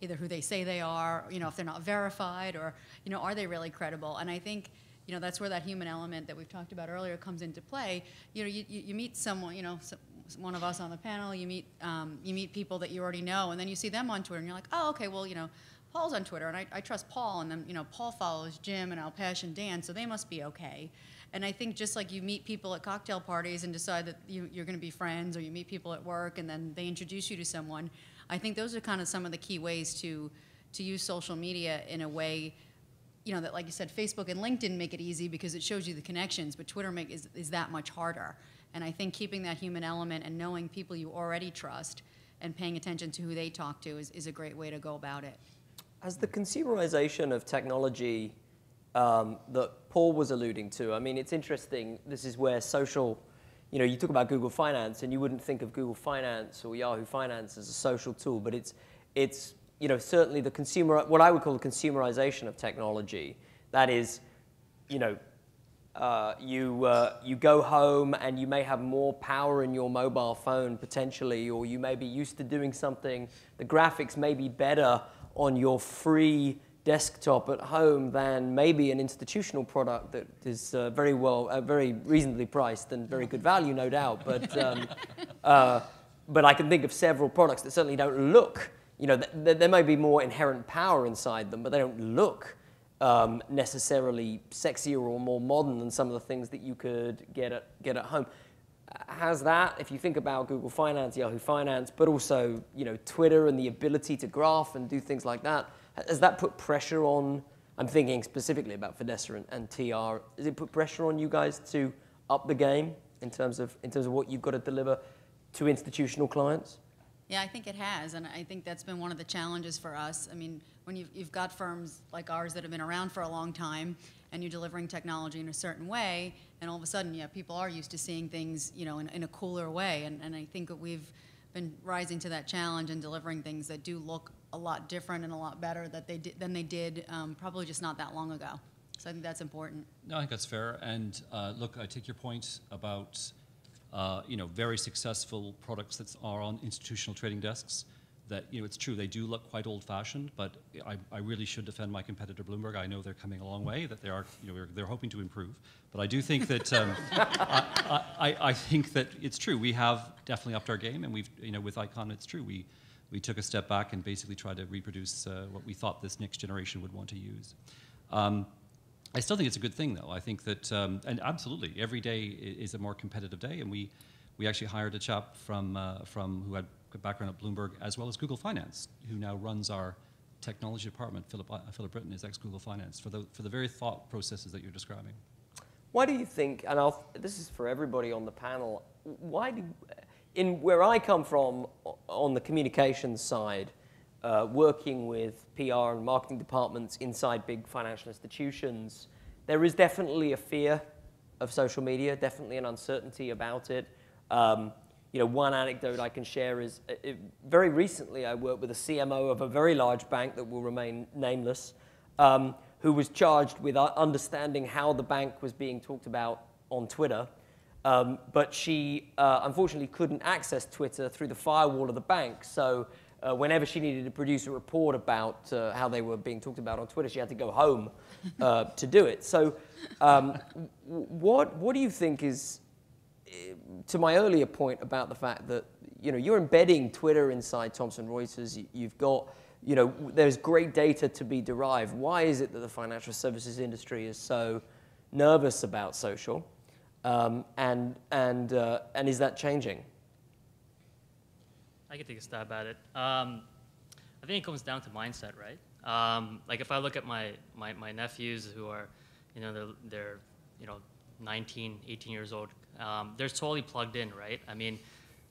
either who they say they are, if they're not verified, or are they really credible? And I think that's where that human element that we've talked about earlier comes into play. You meet someone, one of us on the panel, you meet people that you already know, and then you see them on Twitter, and you're like, oh, okay, well, Paul's on Twitter, and I trust Paul, and then Paul follows Jim and Alpesh and Dan, so they must be okay. And I think just like you meet people at cocktail parties and decide that you're going to be friends, or you meet people at work and then they introduce you to someone, I think those are kind of some of the key ways to use social media in a way, that, like you said, Facebook and LinkedIn make it easy because it shows you the connections, but Twitter is that much harder. And I think keeping that human element and knowing people you already trust and paying attention to who they talk to is a great way to go about it.
As the consumerization of technology that Paul was alluding to, I mean, it's interesting. This is where social, you talk about Google Finance, and you wouldn't think of Google Finance or Yahoo Finance as a social tool, but it's certainly what I would call the consumerization of technology. That is, you go home and you may have more power in your mobile phone potentially, or you may be used to doing something. The graphics may be better on your free desktop at home than maybe an institutional product that is very reasonably priced and very good value, no doubt. But I can think of several products that certainly don't look. There may be more inherent power inside them, but they don't look necessarily sexier or more modern than some of the things that you could get at home. Has that, if you think about Google Finance, Yahoo Finance, but also Twitter and the ability to graph and do things like that, has that put pressure on? I'm thinking specifically about Fidessa and TR. Has it put pressure on you guys to up the game in terms of what you've got to deliver to institutional clients?
Yeah, I think it has, and I think that's been one of the challenges for us. I mean, when you've got firms like ours that have been around for a long time, and you're delivering technology in a certain way, and all of a sudden, people are used to seeing things, in a cooler way, and I think that we've been rising to that challenge and delivering things that do look a lot different and a lot better than they did probably just not that long ago. So I think that's important.
No, I think that's fair. And look, I take your point about very successful products that are on institutional trading desks. That it's true, they do look quite old-fashioned, but I really should defend my competitor Bloomberg. I know they're coming a long way, that they are they're hoping to improve. But I do think that I think that it's true. We have definitely upped our game, and we've with Icon, it's true. We took a step back and basically tried to reproduce what we thought this next generation would want to use. I still think it's a good thing, though. I think that, and absolutely, every day is a more competitive day, and we actually hired a chap from who had a background at Bloomberg as well as Google Finance, who now runs our technology department, Philip Britton, is ex-Google Finance, for the very thought processes that you're describing.
Why do you think, and this is for everybody on the panel, in where I come from on the communications side, working with PR and marketing departments inside big financial institutions, there is definitely a fear of social media, definitely an uncertainty about it. One anecdote I can share is very recently I worked with a CMO of a very large bank that will remain nameless, who was charged with understanding how the bank was being talked about on Twitter. But she unfortunately couldn't access Twitter through the firewall of the bank. So whenever she needed to produce a report about how they were being talked about on Twitter, she had to go home to do it. So what do you think is, to my earlier point about the fact that you're embedding Twitter inside Thomson Reuters, you've got, there's great data to be derived. Why is it that the financial services industry is so nervous about social? And is that changing?
I can take a stab at it. I think it comes down to mindset, right? Like if I look at my nephews who are, they're 19, 18 years old, they're totally plugged in, right? I mean,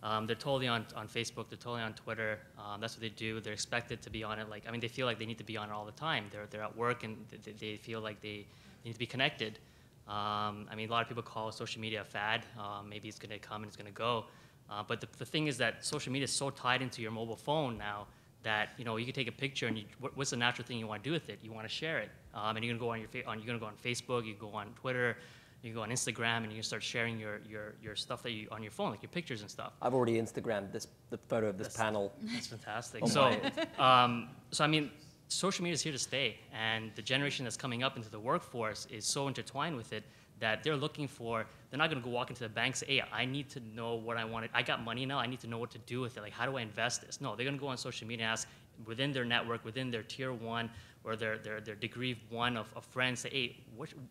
they're totally on Facebook, they're totally on Twitter. That's what they do. They're expected to be on it. They feel like they need to be on it all the time. They're at work and they feel like they need to be connected. I mean, a lot of people call social media a fad. Maybe it's going to come and it's going to go. But the thing is that social media is so tied into your mobile phone now that you can take a picture and what's the natural thing you want to do with it? You want to share it, and you're going to go on you're going to go on Facebook, you go on Twitter, you go on Instagram, and you can start sharing your stuff that on your phone, like your pictures and stuff.
I've already Instagrammed the photo of this panel.
That's fantastic. So I mean, social media is here to stay, and the generation that's coming up into the workforce is so intertwined with it that they're not going to go walk into the bank and say, hey, I need to know what I want. I got money now. I need to know what to do with it. Like, how do I invest this? No, they're going to go on social media and ask within their network, within their tier 1 or their degree 1 of friends, say, hey,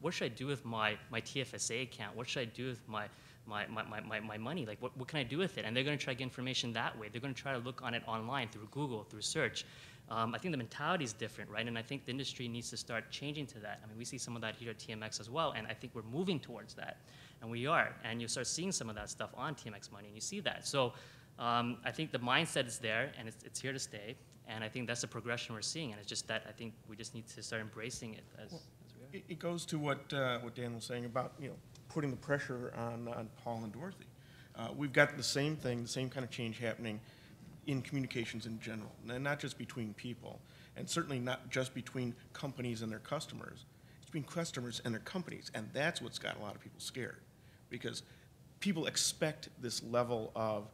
what should I do with my TFSA account? What should I do with my money? Like, what can I do with it? And they're going to try to get information that way. They're going to try to look on it online through Google, through search. I think the mentality is different, right? And I think the industry needs to start changing to that. I mean, we see some of that here at TMX as well, and I think we're moving towards that, and we are. And you start seeing some of that stuff on TMX Money, and you see that. So I think the mindset is there, and it's here to stay, and I think that's the progression we're seeing, and it's just that I think we just need to start embracing it as we are.
It goes to what Dan was saying about putting the pressure on Paul and Dorothy. We've got the same thing, the same kind of change happening in communications in general, and not just between people, and certainly not just between companies and their customers. It's between customers and their companies, and that's what's got a lot of people scared, because people expect this level of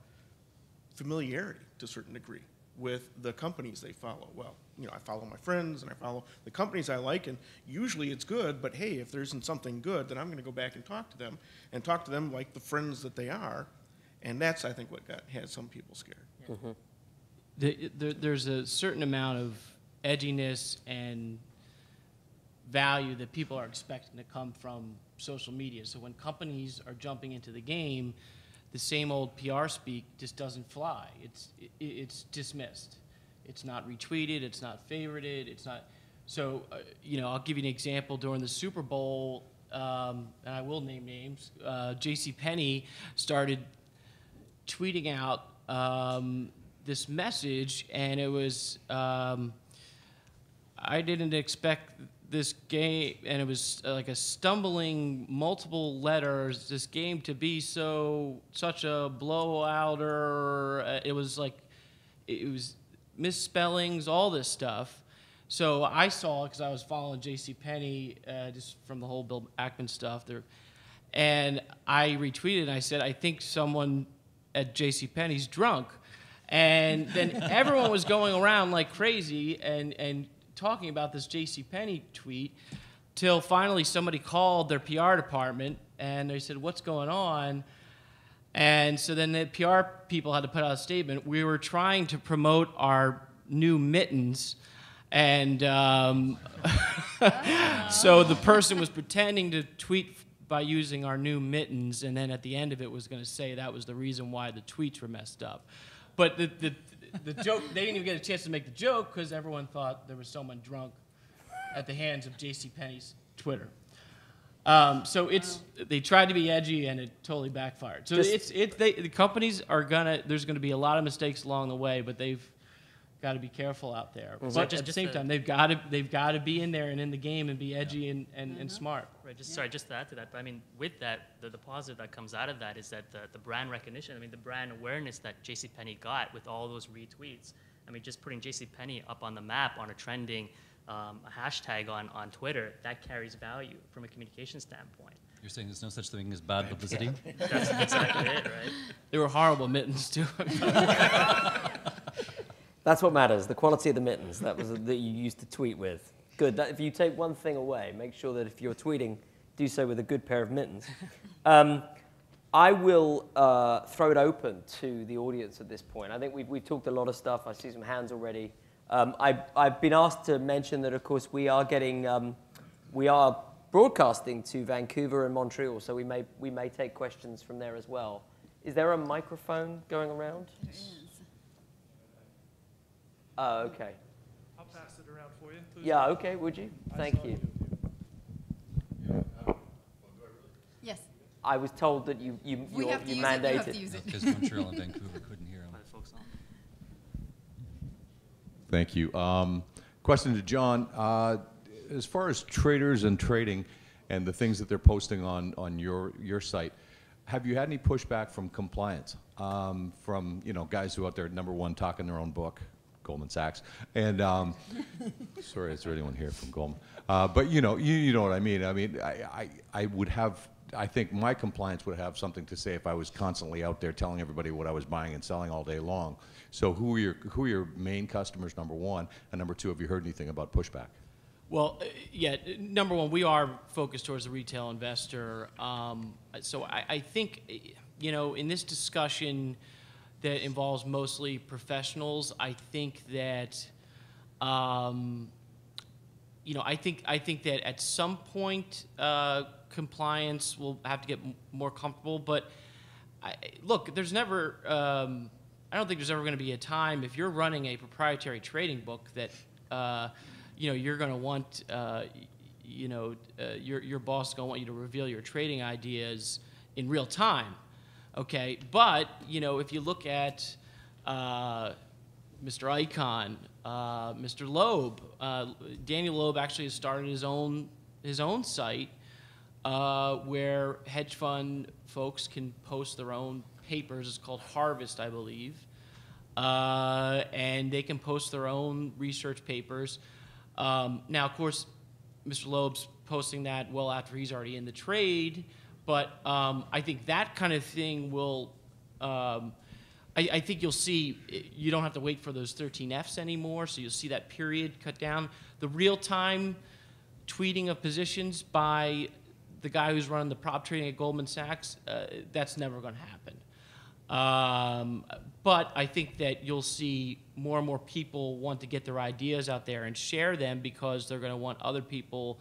familiarity to a certain degree with the companies they follow. Well, I follow my friends and I follow the companies I like, and usually it's good, but hey, if there isn't something good, then I'm going to go back and talk to them like the friends that they are, and that's, I think, what had some people scared.
Mm-hmm. There's a certain amount of edginess and value that people are expecting to come from social media. So when companies are jumping into the game, the same old PR speak just doesn't fly. It's dismissed. It's not retweeted. It's not favorited. It's not. So I'll give you an example. During the Super Bowl, and I will name names. JCPenney started tweeting out this message, and it was, I didn't expect this game, and it was like a stumbling, multiple letters, this game to be such a blowout, or it was misspellings, all this stuff. So I saw, because I was following JCPenney just from the whole Bill Ackman stuff there, and I retweeted and I said, I think someone at JCPenney's drunk. And then everyone was going around like crazy and talking about this JCPenney tweet, till finally somebody called their PR department and they said, what's going on? And so then the PR people had to put out a statement. We were trying to promote our new mittens, and so the person was pretending to tweet by using our new mittens, and then at the end of it was going to say that was the reason why the tweets were messed up. But the joke, they didn't even get a chance to make the joke because everyone thought there was someone drunk at the hands of JCPenney's Twitter. So they tried to be edgy and it totally backfired. So the companies are there's gonna be a lot of mistakes along the way, but they've got to be careful out there. But at the same time, they've got to be in there and in the game and be edgy and smart.
Right. Sorry, just to add to that. But I mean, with that, the positive that comes out of that is that the brand recognition. I mean, the brand awareness that JCPenney got with all those retweets. I mean, just putting JCPenney up on the map on a trending a hashtag on Twitter, that carries value from a communication standpoint.
You're saying there's no such thing as bad publicity?
That's exactly it, right?
They were horrible mittens too.
That's what matters, the quality of the mittens that you used to tweet with. Good. If you take one thing away, make sure that if you're tweeting, do so with a good pair of mittens. I will throw it open to the audience at this point. I think we've talked a lot of stuff. I see some hands already. I've been asked to mention that, of course, we are broadcasting to Vancouver and Montreal, so we may take questions from there as well. Is there a microphone going around?
There is.
Oh, okay.
I'll pass it around for you.
Yeah, okay, would you? Thank you.
Yes.
I was told that you
We have to use it. You
mandated.
have to use it.
Because Montreal and Vancouver couldn't hear him.
Folks on.
Thank you. Question to John. As far as traders and trading and the things that they're posting on your site, have you had any pushback from compliance from guys who are out there, number one, talking their own book, Goldman Sachs, and sorry, is there anyone here from Goldman? But you know what I mean. I mean, I would have. I think my compliance would have something to say if I was constantly out there telling everybody what I was buying and selling all day long. So who are your main customers, number one, and number two, have you heard anything about pushback?
Well, yeah, number one, we are focused towards the retail investor. So I think, in this discussion that involves mostly professionals, I think that, I think that at some point, compliance will have to get more comfortable. But look, there's never, I don't think there's ever going to be a time if you're running a proprietary trading book that, you're going to want, your boss is going to want you to reveal your trading ideas in real time, okay? But, if you look at Mr. Icahn, Mr. Loeb, Daniel Loeb actually has started his own site where hedge fund folks can post their own papers. It's called Harvest, I believe. And they can post their own research papers. Now, of course, Mr. Loeb's posting that well after he's already in the trade, but I think that kind of thing will, I think you'll see, you don't have to wait for those 13 Fs anymore, so you'll see that period cut down. The real-time tweeting of positions by the guy who's running the prop trading at Goldman Sachs, that's never going to happen. But I think that you'll see more and more people want to get their ideas out there and share them because they're going to want other people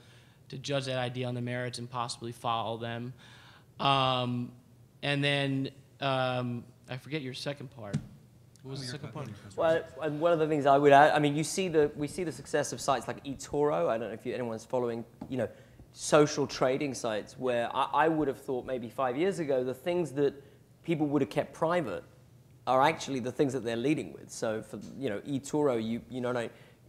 to judge that idea on the merits and possibly follow them. And then I forget your second part. What was the second part?
Well, and one of the things I would add, I mean, we see the success of sites like eToro. I don't know if anyone's following, social trading sites where I would have thought maybe 5 years ago the things that people would have kept private are actually the things that they're leading with. So for eToro,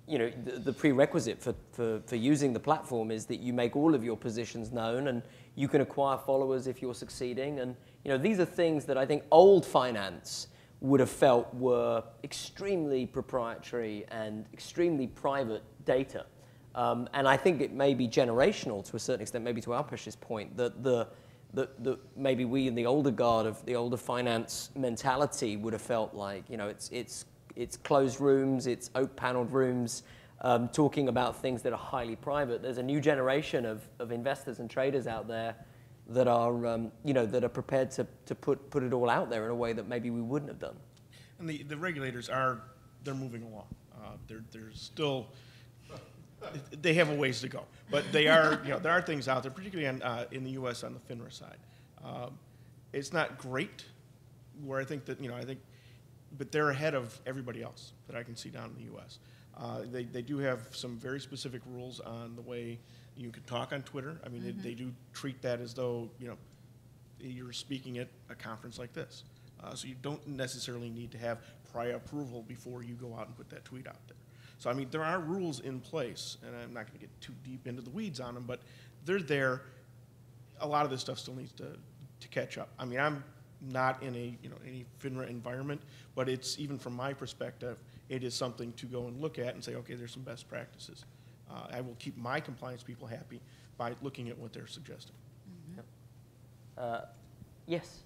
the prerequisite for using the platform is that you make all of your positions known and you can acquire followers if you're succeeding. And these are things that I think old finance would have felt were extremely proprietary and extremely private data. And I think it may be generational to a certain extent, maybe to our precious point, that maybe we in the older guard of the older finance mentality would have felt like, it's closed rooms, it's oak paneled rooms, talking about things that are highly private. There's a new generation of investors and traders out there that are, that are prepared to put it all out there in a way that maybe we wouldn't have done.
And the regulators they're moving along. They're still, they have a ways to go, but they are, there are things out there, particularly in the U.S. on the FINRA side. It's not great, where I think that, I think but they're ahead of everybody else that I can see down in the U.S. They do have some very specific rules on the way you can talk on Twitter. I mean, they do treat that as though, you know, you're speaking at a conference like this. So you don't necessarily need to have prior approval before you go out and put that tweet out there. So, I mean, there are rules in place, and I'm not going to get too deep into the weeds on them, but they're there. A lot of this stuff still needs to catch up. I mean, I'm not in a, you know, any FINRA environment, but it's, even from my perspective, it is something to go and look at and say, okay, there's some best practices. I will keep my compliance people happy by looking at what they're suggesting.
Yes.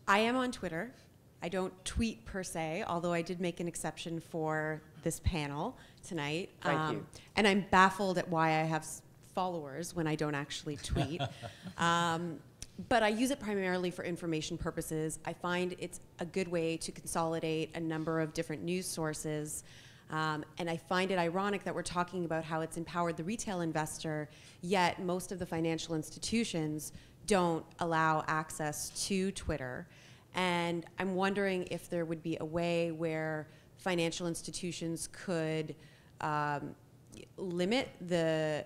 I am on Twitter. I don't tweet per se, although I did make an exception for this panel tonight.
Thank you.
And I'm baffled at why I have followers when I don't actually tweet. But I use it primarily for information purposes. I find it's a good way to consolidate a number of different news sources. And I find it ironic that we're talking about how it's empowered the retail investor, yet most of the financial institutions don't allow access to Twitter. And I'm wondering if there would be a way where financial institutions could limit the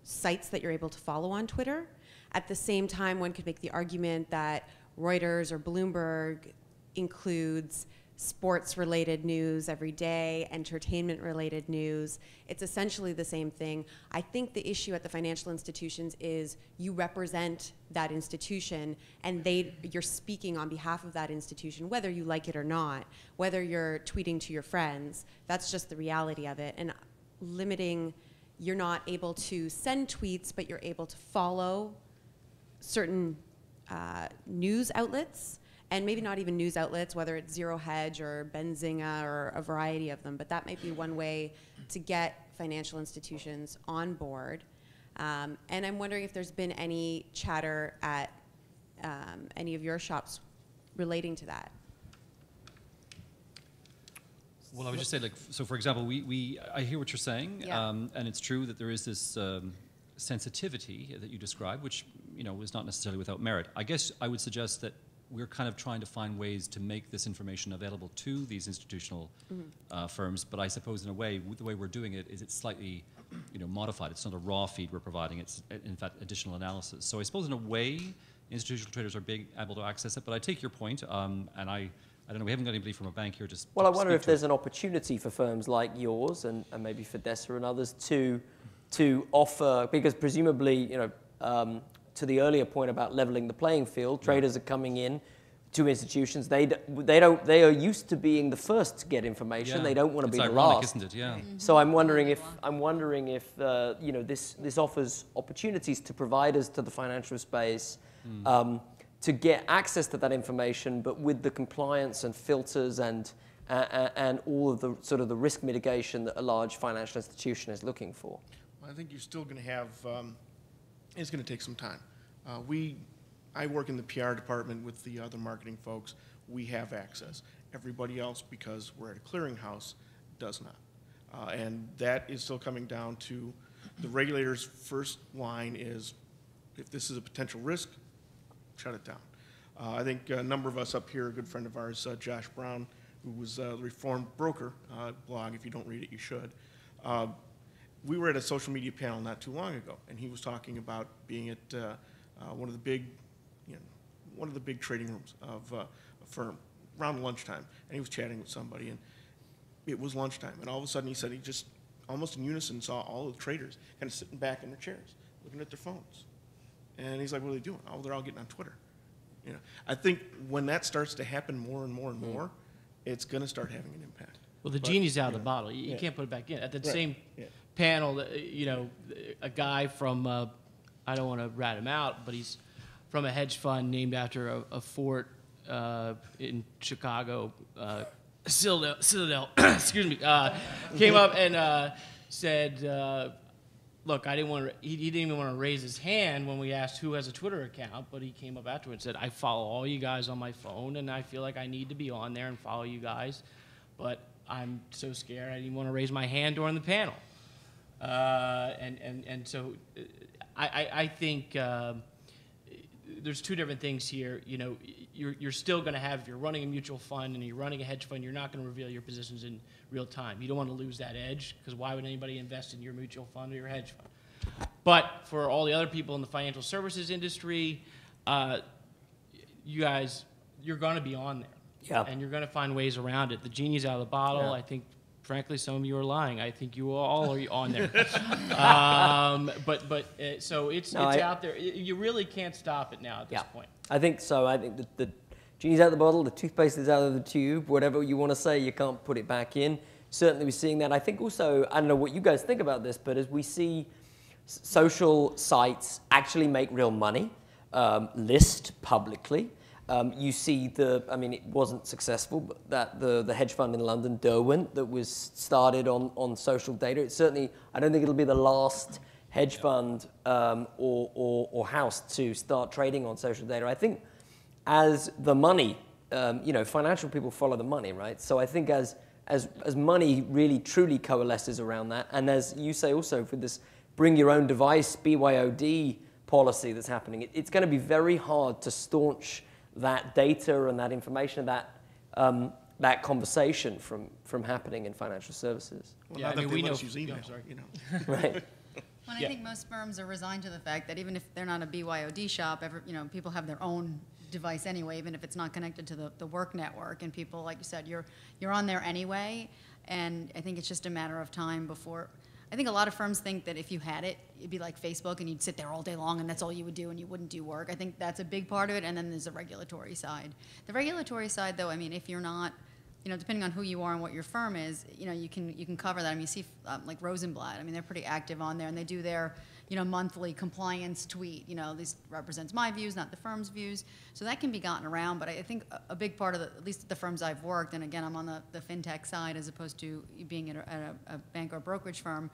sites that you're able to follow on Twitter. At the same time, one could make the argument that Reuters or Bloomberg includes sports-related news every day, entertainment-related news. It's essentially the same thing. I think the issue at the financial institutions is you represent that institution, and you're speaking on behalf of that institution, whether you like it or not, whether you're tweeting to your friends. That's just the reality of it. And limiting, you're not able to send tweets, but you're able to follow certain news outlets, and maybe not even news outlets, whether it's Zero Hedge or Benzinga or a variety of them, but that might be one way to get financial institutions on board. And I'm wondering if there's been any chatter at any of your shops relating to that.
Well, I would just say, like, so for example, I hear what you're saying,
Yeah.
and it's true that there is this sensitivity that you describe, which, you know, is not necessarily without merit. I guess I would suggest that we're kind of trying to find ways to make this information available to these institutional firms, but I suppose in a way, the way we're doing it is it's slightly, you know, modified. It's not a raw feed we're providing, it's in fact additional analysis. So I suppose in a way, institutional traders are being able to access it, but I take your point, and I don't know, we haven't got anybody from a bank here just
Well, I
to
wonder
speak
if
to
there's
it.
an opportunity for firms like yours and maybe Fidessa and others to offer, because presumably, you know, to the earlier point about leveling the playing field, traders are coming in to institutions. They are used to being the first to get information.
Yeah.
They don't want to
It's
be the
ironic,
last.
isn't it? Yeah.
So I'm wondering if you know, this offers opportunities to providers to the financial space to get access to that information, but with the compliance and filters and all of the sort of the risk mitigation that a large financial institution is looking for.
I think you're still going to have, it's going to take some time. I work in the PR department with the other marketing folks. We have access. Everybody else, because we're at a clearinghouse, does not. And that is still coming down to the regulator's first line is, if this is a potential risk, shut it down. I think a number of us up here, a good friend of ours, Josh Brown, who was the Reformed Broker blog, if you don't read it, you should. We were at a social media panel not too long ago, and he was talking about being at one of the big trading rooms of a firm around lunchtime, and he was chatting with somebody, and it was lunchtime, and all of a sudden he said he just almost in unison saw all of the traders kind of sitting back in their chairs, looking at their phones, and he's like, "What are they doing?" "Oh, they're all getting on Twitter." You know, I think when that starts to happen more and more and more, it's going to start having an impact.
Well, the
But,
genie's out of
you
the
know,
bottle. You
yeah.
can't put it back in. At the
Right.
same
Yeah.
panel, you know, a guy from, I don't want to rat him out, but he's from a hedge fund named after a fort in Chicago, Citadel, excuse me, came up and said, look, I didn't want to, he didn't even want to raise his hand when we asked who has a Twitter account, but he came up afterwards and said, I follow all you guys on my phone, and I feel like I need to be on there and follow you guys, but I'm so scared I didn't want to raise my hand during the panel. And so I think there's two different things here. You know, you're still going to have, if you're running a mutual fund and you're running a hedge fund, you're not going to reveal your positions in real time. You don't want to lose that edge, because why would anybody invest in your mutual fund or your hedge fund? But for all the other people in the financial services industry, you guys, you're going to be on there.
Yeah.
And you're going to find ways around it. The genie's out of the bottle.
Yeah.
I think, frankly, some of you are lying. I think you all are on there. So it's out there. You really can't stop it now at this point.
I think so. I think the genie's out of the bottle, the toothpaste is out of the tube, whatever you want to say, you can't put it back in. Certainly we're seeing that. I think also, I don't know what you guys think about this, but as we see social sites actually make real money, list publicly, you see it wasn't successful, but that the hedge fund in London, Derwent, that was started on social data. It's certainly, I don't think it'll be the last hedge fund or house to start trading on social data. I think as the money, financial people follow the money, right? So I think as money really truly coalesces around that, and as you say also for this bring your own device, BYOD policy that's happening, it's going to be very hard to staunch that data and that information, that conversation from happening in financial services.
Well,
Yeah,
now
I
that
mean,
they
we
let
know-
us use email,
sorry.
Right.
Well, I think most firms are resigned to the fact that even if they're not a BYOD shop, people have their own device anyway, even if it's not connected to the work network. And people, like you said, you're on there anyway. And I think it's just a matter of time before. I think a lot of firms think that if you had it, it'd be like Facebook and you'd sit there all day long and that's all you would do and you wouldn't do work. I think that's a big part of it. And then there's the regulatory side. The regulatory side, though, I mean, if you're not, depending on who you are and what your firm is, you can cover that. I mean, you see like Rosenblatt. I mean, they're pretty active on there and they do their, monthly compliance tweet. This represents my views, not the firm's views. So that can be gotten around. But I think a big part of at least the firms I've worked, and again, I'm on the fintech side as opposed to being at a bank or brokerage firm.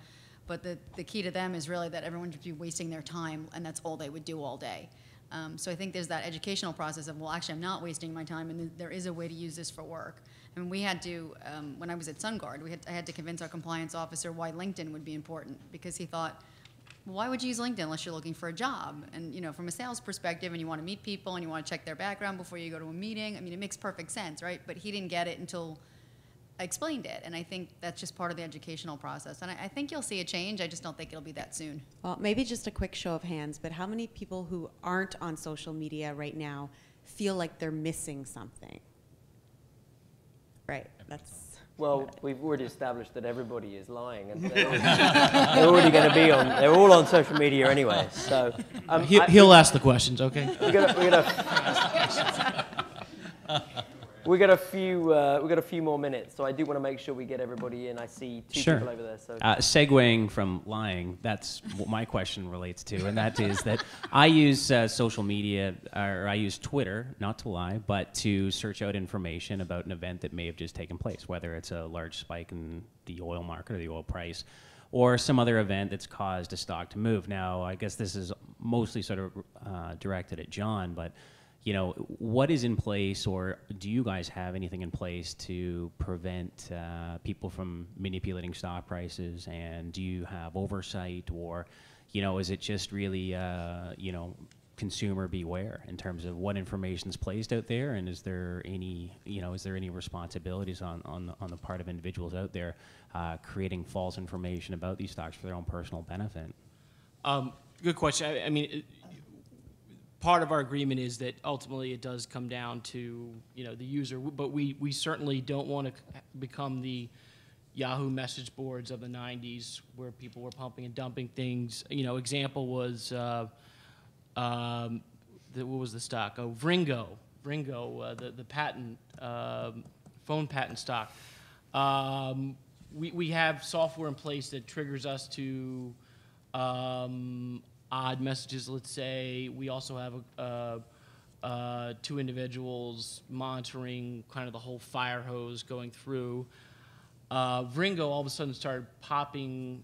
But the key to them is really that everyone should be wasting their time, and that's all they would do all day. So I think there's that educational process of, well, actually, I'm not wasting my time, and there is a way to use this for work. I mean, we had to, when I was at SunGard, I had to convince our compliance officer why LinkedIn would be important, because he thought, well, why would you use LinkedIn unless you're looking for a job? And, from a sales perspective, and you want to meet people, and you want to check their background before you go to a meeting, I mean, it makes perfect sense, right? But he didn't get it until I explained it, and I think that's just part of the educational process. And I think you'll see a change. I just don't think it'll be that soon.
Well, maybe just a quick show of hands, but how many people who aren't on social media right now feel like they're missing something? Right, that's...
Well, we've already established that everybody is lying, and they're already going to be on. They're all on social media anyway. So
He'll ask the questions, okay?
We got a few more minutes, so I do want to make sure we get everybody in. I see two
Sure.
people over there. So
Segueing from lying, that's what my question relates to, and that is that I use social media, or I use Twitter, not to lie, but to search out information about an event that may have just taken place, whether it's a large spike in the oil market or the oil price, or some other event that's caused a stock to move. Now, I guess this is mostly sort of directed at John, but what is in place, or do you guys have anything in place to prevent people from manipulating stock prices? And do you have oversight, or, is it just really, consumer beware in terms of what information is placed out there? And is there any, responsibilities on the part of individuals out there creating false information about these stocks for their own personal benefit?
Good question. I mean, part of our agreement is that ultimately it does come down to the user, but we certainly don't want to become the Yahoo message boards of the 90s where people were pumping and dumping things. Example was what was the stock? Oh, Vringo, the patent phone patent stock. We have software in place that triggers us to odd messages, let's say. We also have two individuals monitoring kind of the whole fire hose going through. Vringo all of a sudden started popping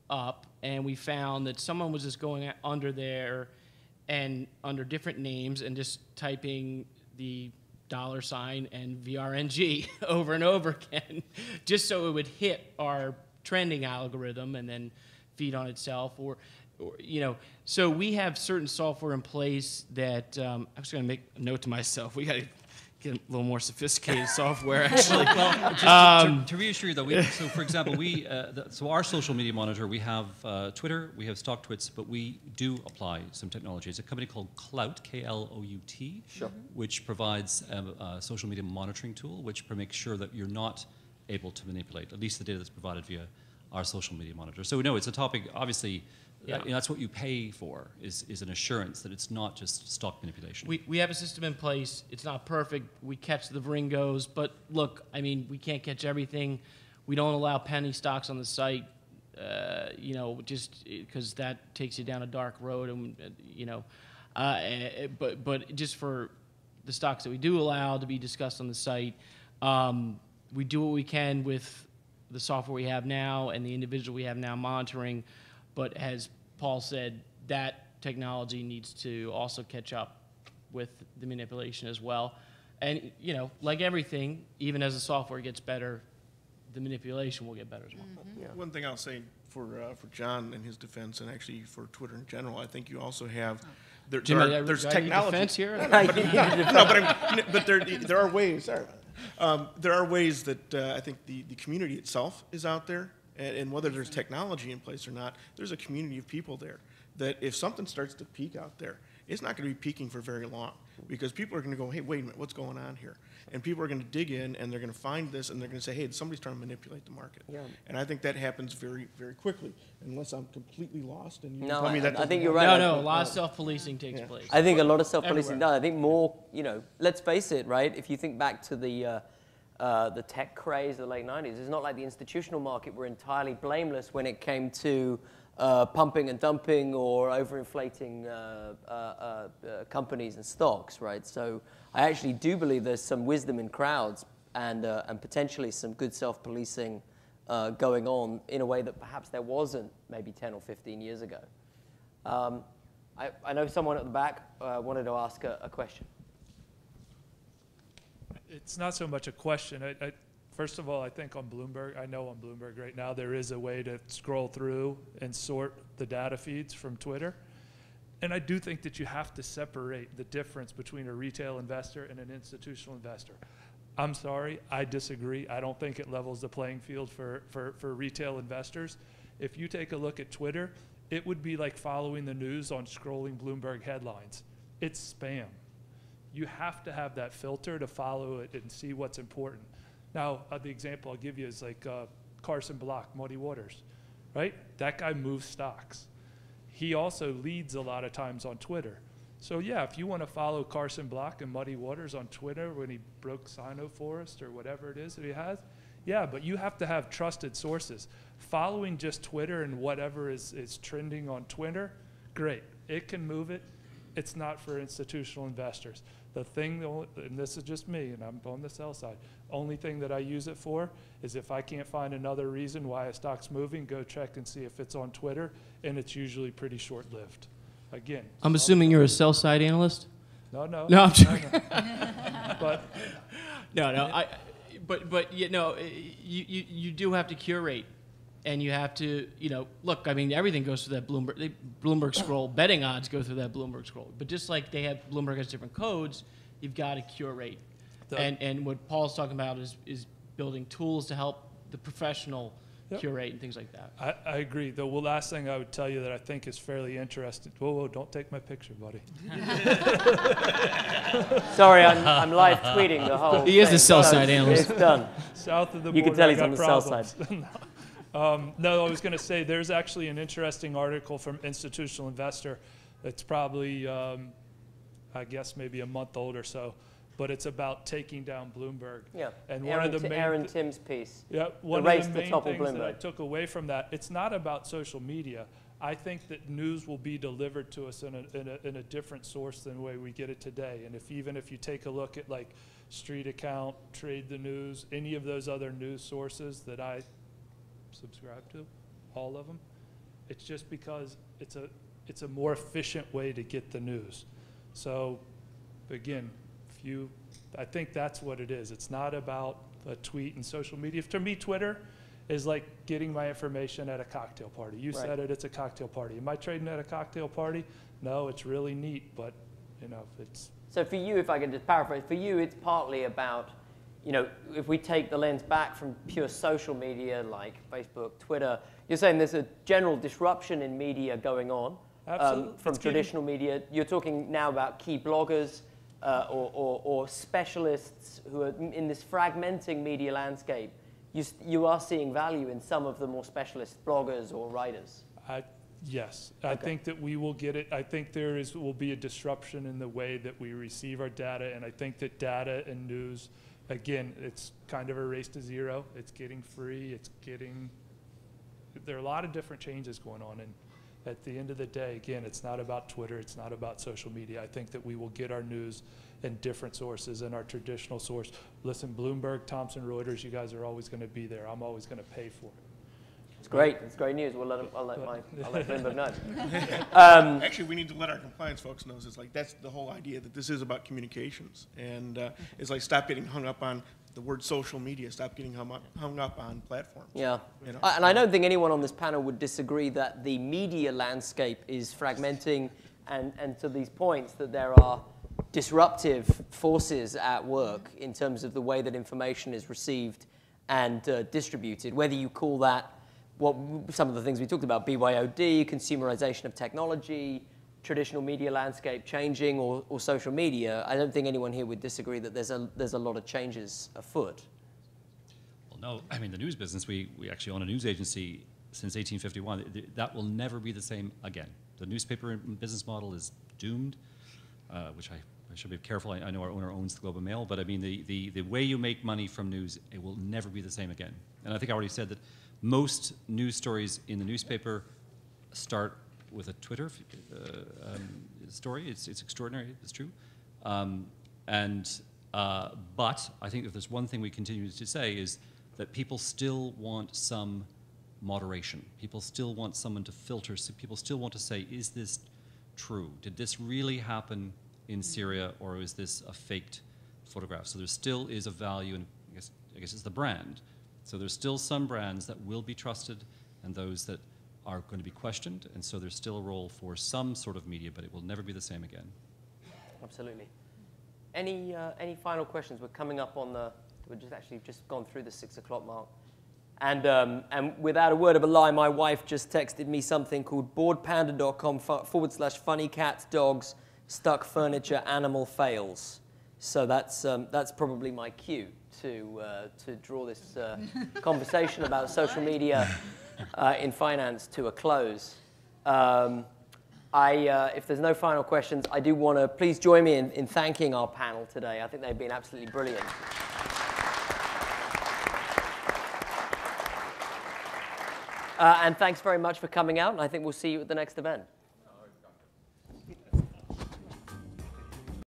up, and we found that someone was just going under there and under different names and just typing the $ and VRNG over and over again, just so it would hit our trending algorithm and then feed on itself. Or you know, so we have certain software in place that I'm just going to make a note to myself. We got to get a little more sophisticated software, actually.
Well, just to reassure you, though, so for example, so our social media monitor, we have Twitter, we have StockTwits, but we do apply some technology. It's a company called Klout, K-L-O-U-T,
Sure.
which provides a social media monitoring tool, which makes sure that you're not able to manipulate, at least the data that's provided via our social media monitor. So no, it's a topic, obviously, that's what you pay for, is an assurance that it's not just stock manipulation.
We have a system in place. It's not perfect. We catch the Ringos, but look, I mean, we can't catch everything. We don't allow penny stocks on the site, you know, just because that takes you down a dark road, and you know, but just for the stocks that we do allow to be discussed on the site, we do what we can with the software we have now and the individual we have now monitoring, but as Paul said, that technology needs to also catch up with the manipulation as well. And, you know, like everything, even as the software gets better, the manipulation will get better as well.
Yeah. One thing I'll say for John in his defense, and actually for Twitter in general, I think you also have there's technology
defense here.
but there are ways. Sorry. There are ways that I think the community itself is out there, and whether there's technology in place or not, there's a community of people there that if something starts to peak out there, it's not going to be peaking for very long, because people are going to go, hey, wait a minute, what's going on here? And people are going to dig in, and they're going to find this, and they're going to say, hey, somebody's trying to manipulate the market. Yeah. And I think that happens very, very quickly, unless I'm completely lost. And you tell me that
I think you're right.
No, a lot of self-policing takes place.
I think a lot of self-policing does. I think more, you know, let's face it, right? If you think back to the tech craze of the late 90s, it's not like the institutional market were entirely blameless when it came to pumping and dumping or overinflating companies and stocks, right? So I actually do believe there's some wisdom in crowds and potentially some good self-policing going on in a way that perhaps there wasn't maybe 10 or 15 years ago. I know someone at the back wanted to ask a question.
It's not so much a question. First of all, I think on Bloomberg, I know on Bloomberg right now, there is a way to scroll through and sort the data feeds from Twitter. And I do think that you have to separate the difference between a retail investor and an institutional investor. I'm sorry, I disagree. I don't think it levels the playing field for retail investors. If you take a look at Twitter, it would be like following the news on scrolling Bloomberg headlines. It's spam. You have to have that filter to follow it and see what's important. Now, the example I'll give you is like Carson Block, Muddy Waters, right? That guy moves stocks. He also leads a lot of times on Twitter. So yeah, if you want to follow Carson Block and Muddy Waters on Twitter when he broke Sino Forest or whatever it is that he has, yeah, but you have to have trusted sources. Following just Twitter and whatever is trending on Twitter, great. It can move it. It's not for institutional investors. The thing, and this is just me, and I'm on the sell side, only thing that I use it for is if I can't find another reason why a stock's moving, go check and see if it's on Twitter, and it's usually pretty short-lived. Again.
I'm assuming you're a sell-side analyst?
No.
No, I'm joking.
But
but you know, you do have to curate, and you have to, you know, look. I mean, everything goes through that Bloomberg scroll. Betting odds go through that Bloomberg scroll. But just like Bloomberg has different codes, you've got to curate. And what Paul's talking about is building tools to help the professional curate and things like that.
I agree. The last thing I would tell you that I think is fairly interesting. Whoa, don't take my picture, buddy.
Sorry, I'm live tweeting the whole
He is a sell-side analyst.
It's done.
South of the
you
border,
can tell
I
he's
got
on the sell
problems.
side.
No, I was going to say there's actually an interesting article from Institutional Investor that's probably, I guess, maybe a month old or so, but it's about taking down Bloomberg.
Yeah,
and
Aaron Tim's piece.
Yeah, one of the main things that I took away from that, it's not about social media. I think that news will be delivered to us in a different source than the way we get it today. And even if you take a look at like Street Account, Trade the News, any of those other news sources that I subscribe to, all of them, it's just because it's a more efficient way to get the news. So again, I think that's what it is. It's not about a tweet and social media. To me, Twitter is like getting my information at a cocktail party. You
Right.
said it, it's a cocktail party. Am I trading at a cocktail party? No, it's really neat, but you know, it's
So for you, if I can just paraphrase, for you it's partly about, you know, if we take the lens back from pure social media like Facebook, Twitter, you're saying there's a general disruption in media going on
Absolutely.
from
It's
traditional media. You're talking now about key bloggers or specialists who are in this fragmenting media landscape. You are seeing value in some of the more specialist bloggers or writers.
yes, I think that we will get it. I think will be a disruption in the way that we receive our data, and I think that data and news, again, it's kind of a race to zero. It's getting free. There are a lot of different changes going on, and at the end of the day, again, it's not about Twitter. It's not about social media. I think that we will get our news in different sources and our traditional source. Listen, Bloomberg, Thomson Reuters, you guys are always going to be there. I'm always going to pay for it.
It's great. It's great news. I'll let Bloomberg know.
Actually, we need to let our compliance folks know. It's like that's the whole idea, that this is about communications, and it's like stop getting hung up on the word social media. Stop getting hung up on platforms.
Yeah,
You know?
and I don't think anyone on this panel would disagree that the media landscape is fragmenting, and to these points that there are disruptive forces at work in terms of the way that information is received and distributed. Whether you call that some of the things we talked about, BYOD, consumerization of technology, traditional media landscape changing, or social media, I don't think anyone here would disagree that there's a lot of changes afoot.
Well, no, I mean, the news business, we actually own a news agency since 1851. That will never be the same again. The newspaper business model is doomed, which I should be careful. I know our owner owns the Globe and Mail, but I mean, the way you make money from news, it will never be the same again. And I think I already said that most news stories in the newspaper start with a Twitter story. It's extraordinary. It's true. But I think if there's one thing we continue to say is that people still want some moderation. People still want someone to filter. So people still want to say, is this true? Did this really happen in Syria, or is this a faked photograph? So there still is a value, and I guess it's the brand. So there's still some brands that will be trusted and those that are going to be questioned, and so there's still a role for some sort of media, but it will never be the same again.
Absolutely. Any final questions? We're coming up on we've just gone through the 6 o'clock mark. And without a word of a lie, my wife just texted me something called boardpanda.com/funny cats, dogs, stuck furniture, animal fails. So that's probably my cue to draw this conversation about social media in finance to a close. If there's no final questions, I do want to please join me in thanking our panel today. I think they've been absolutely brilliant. And thanks very much for coming out, and I think we'll see you at the next event.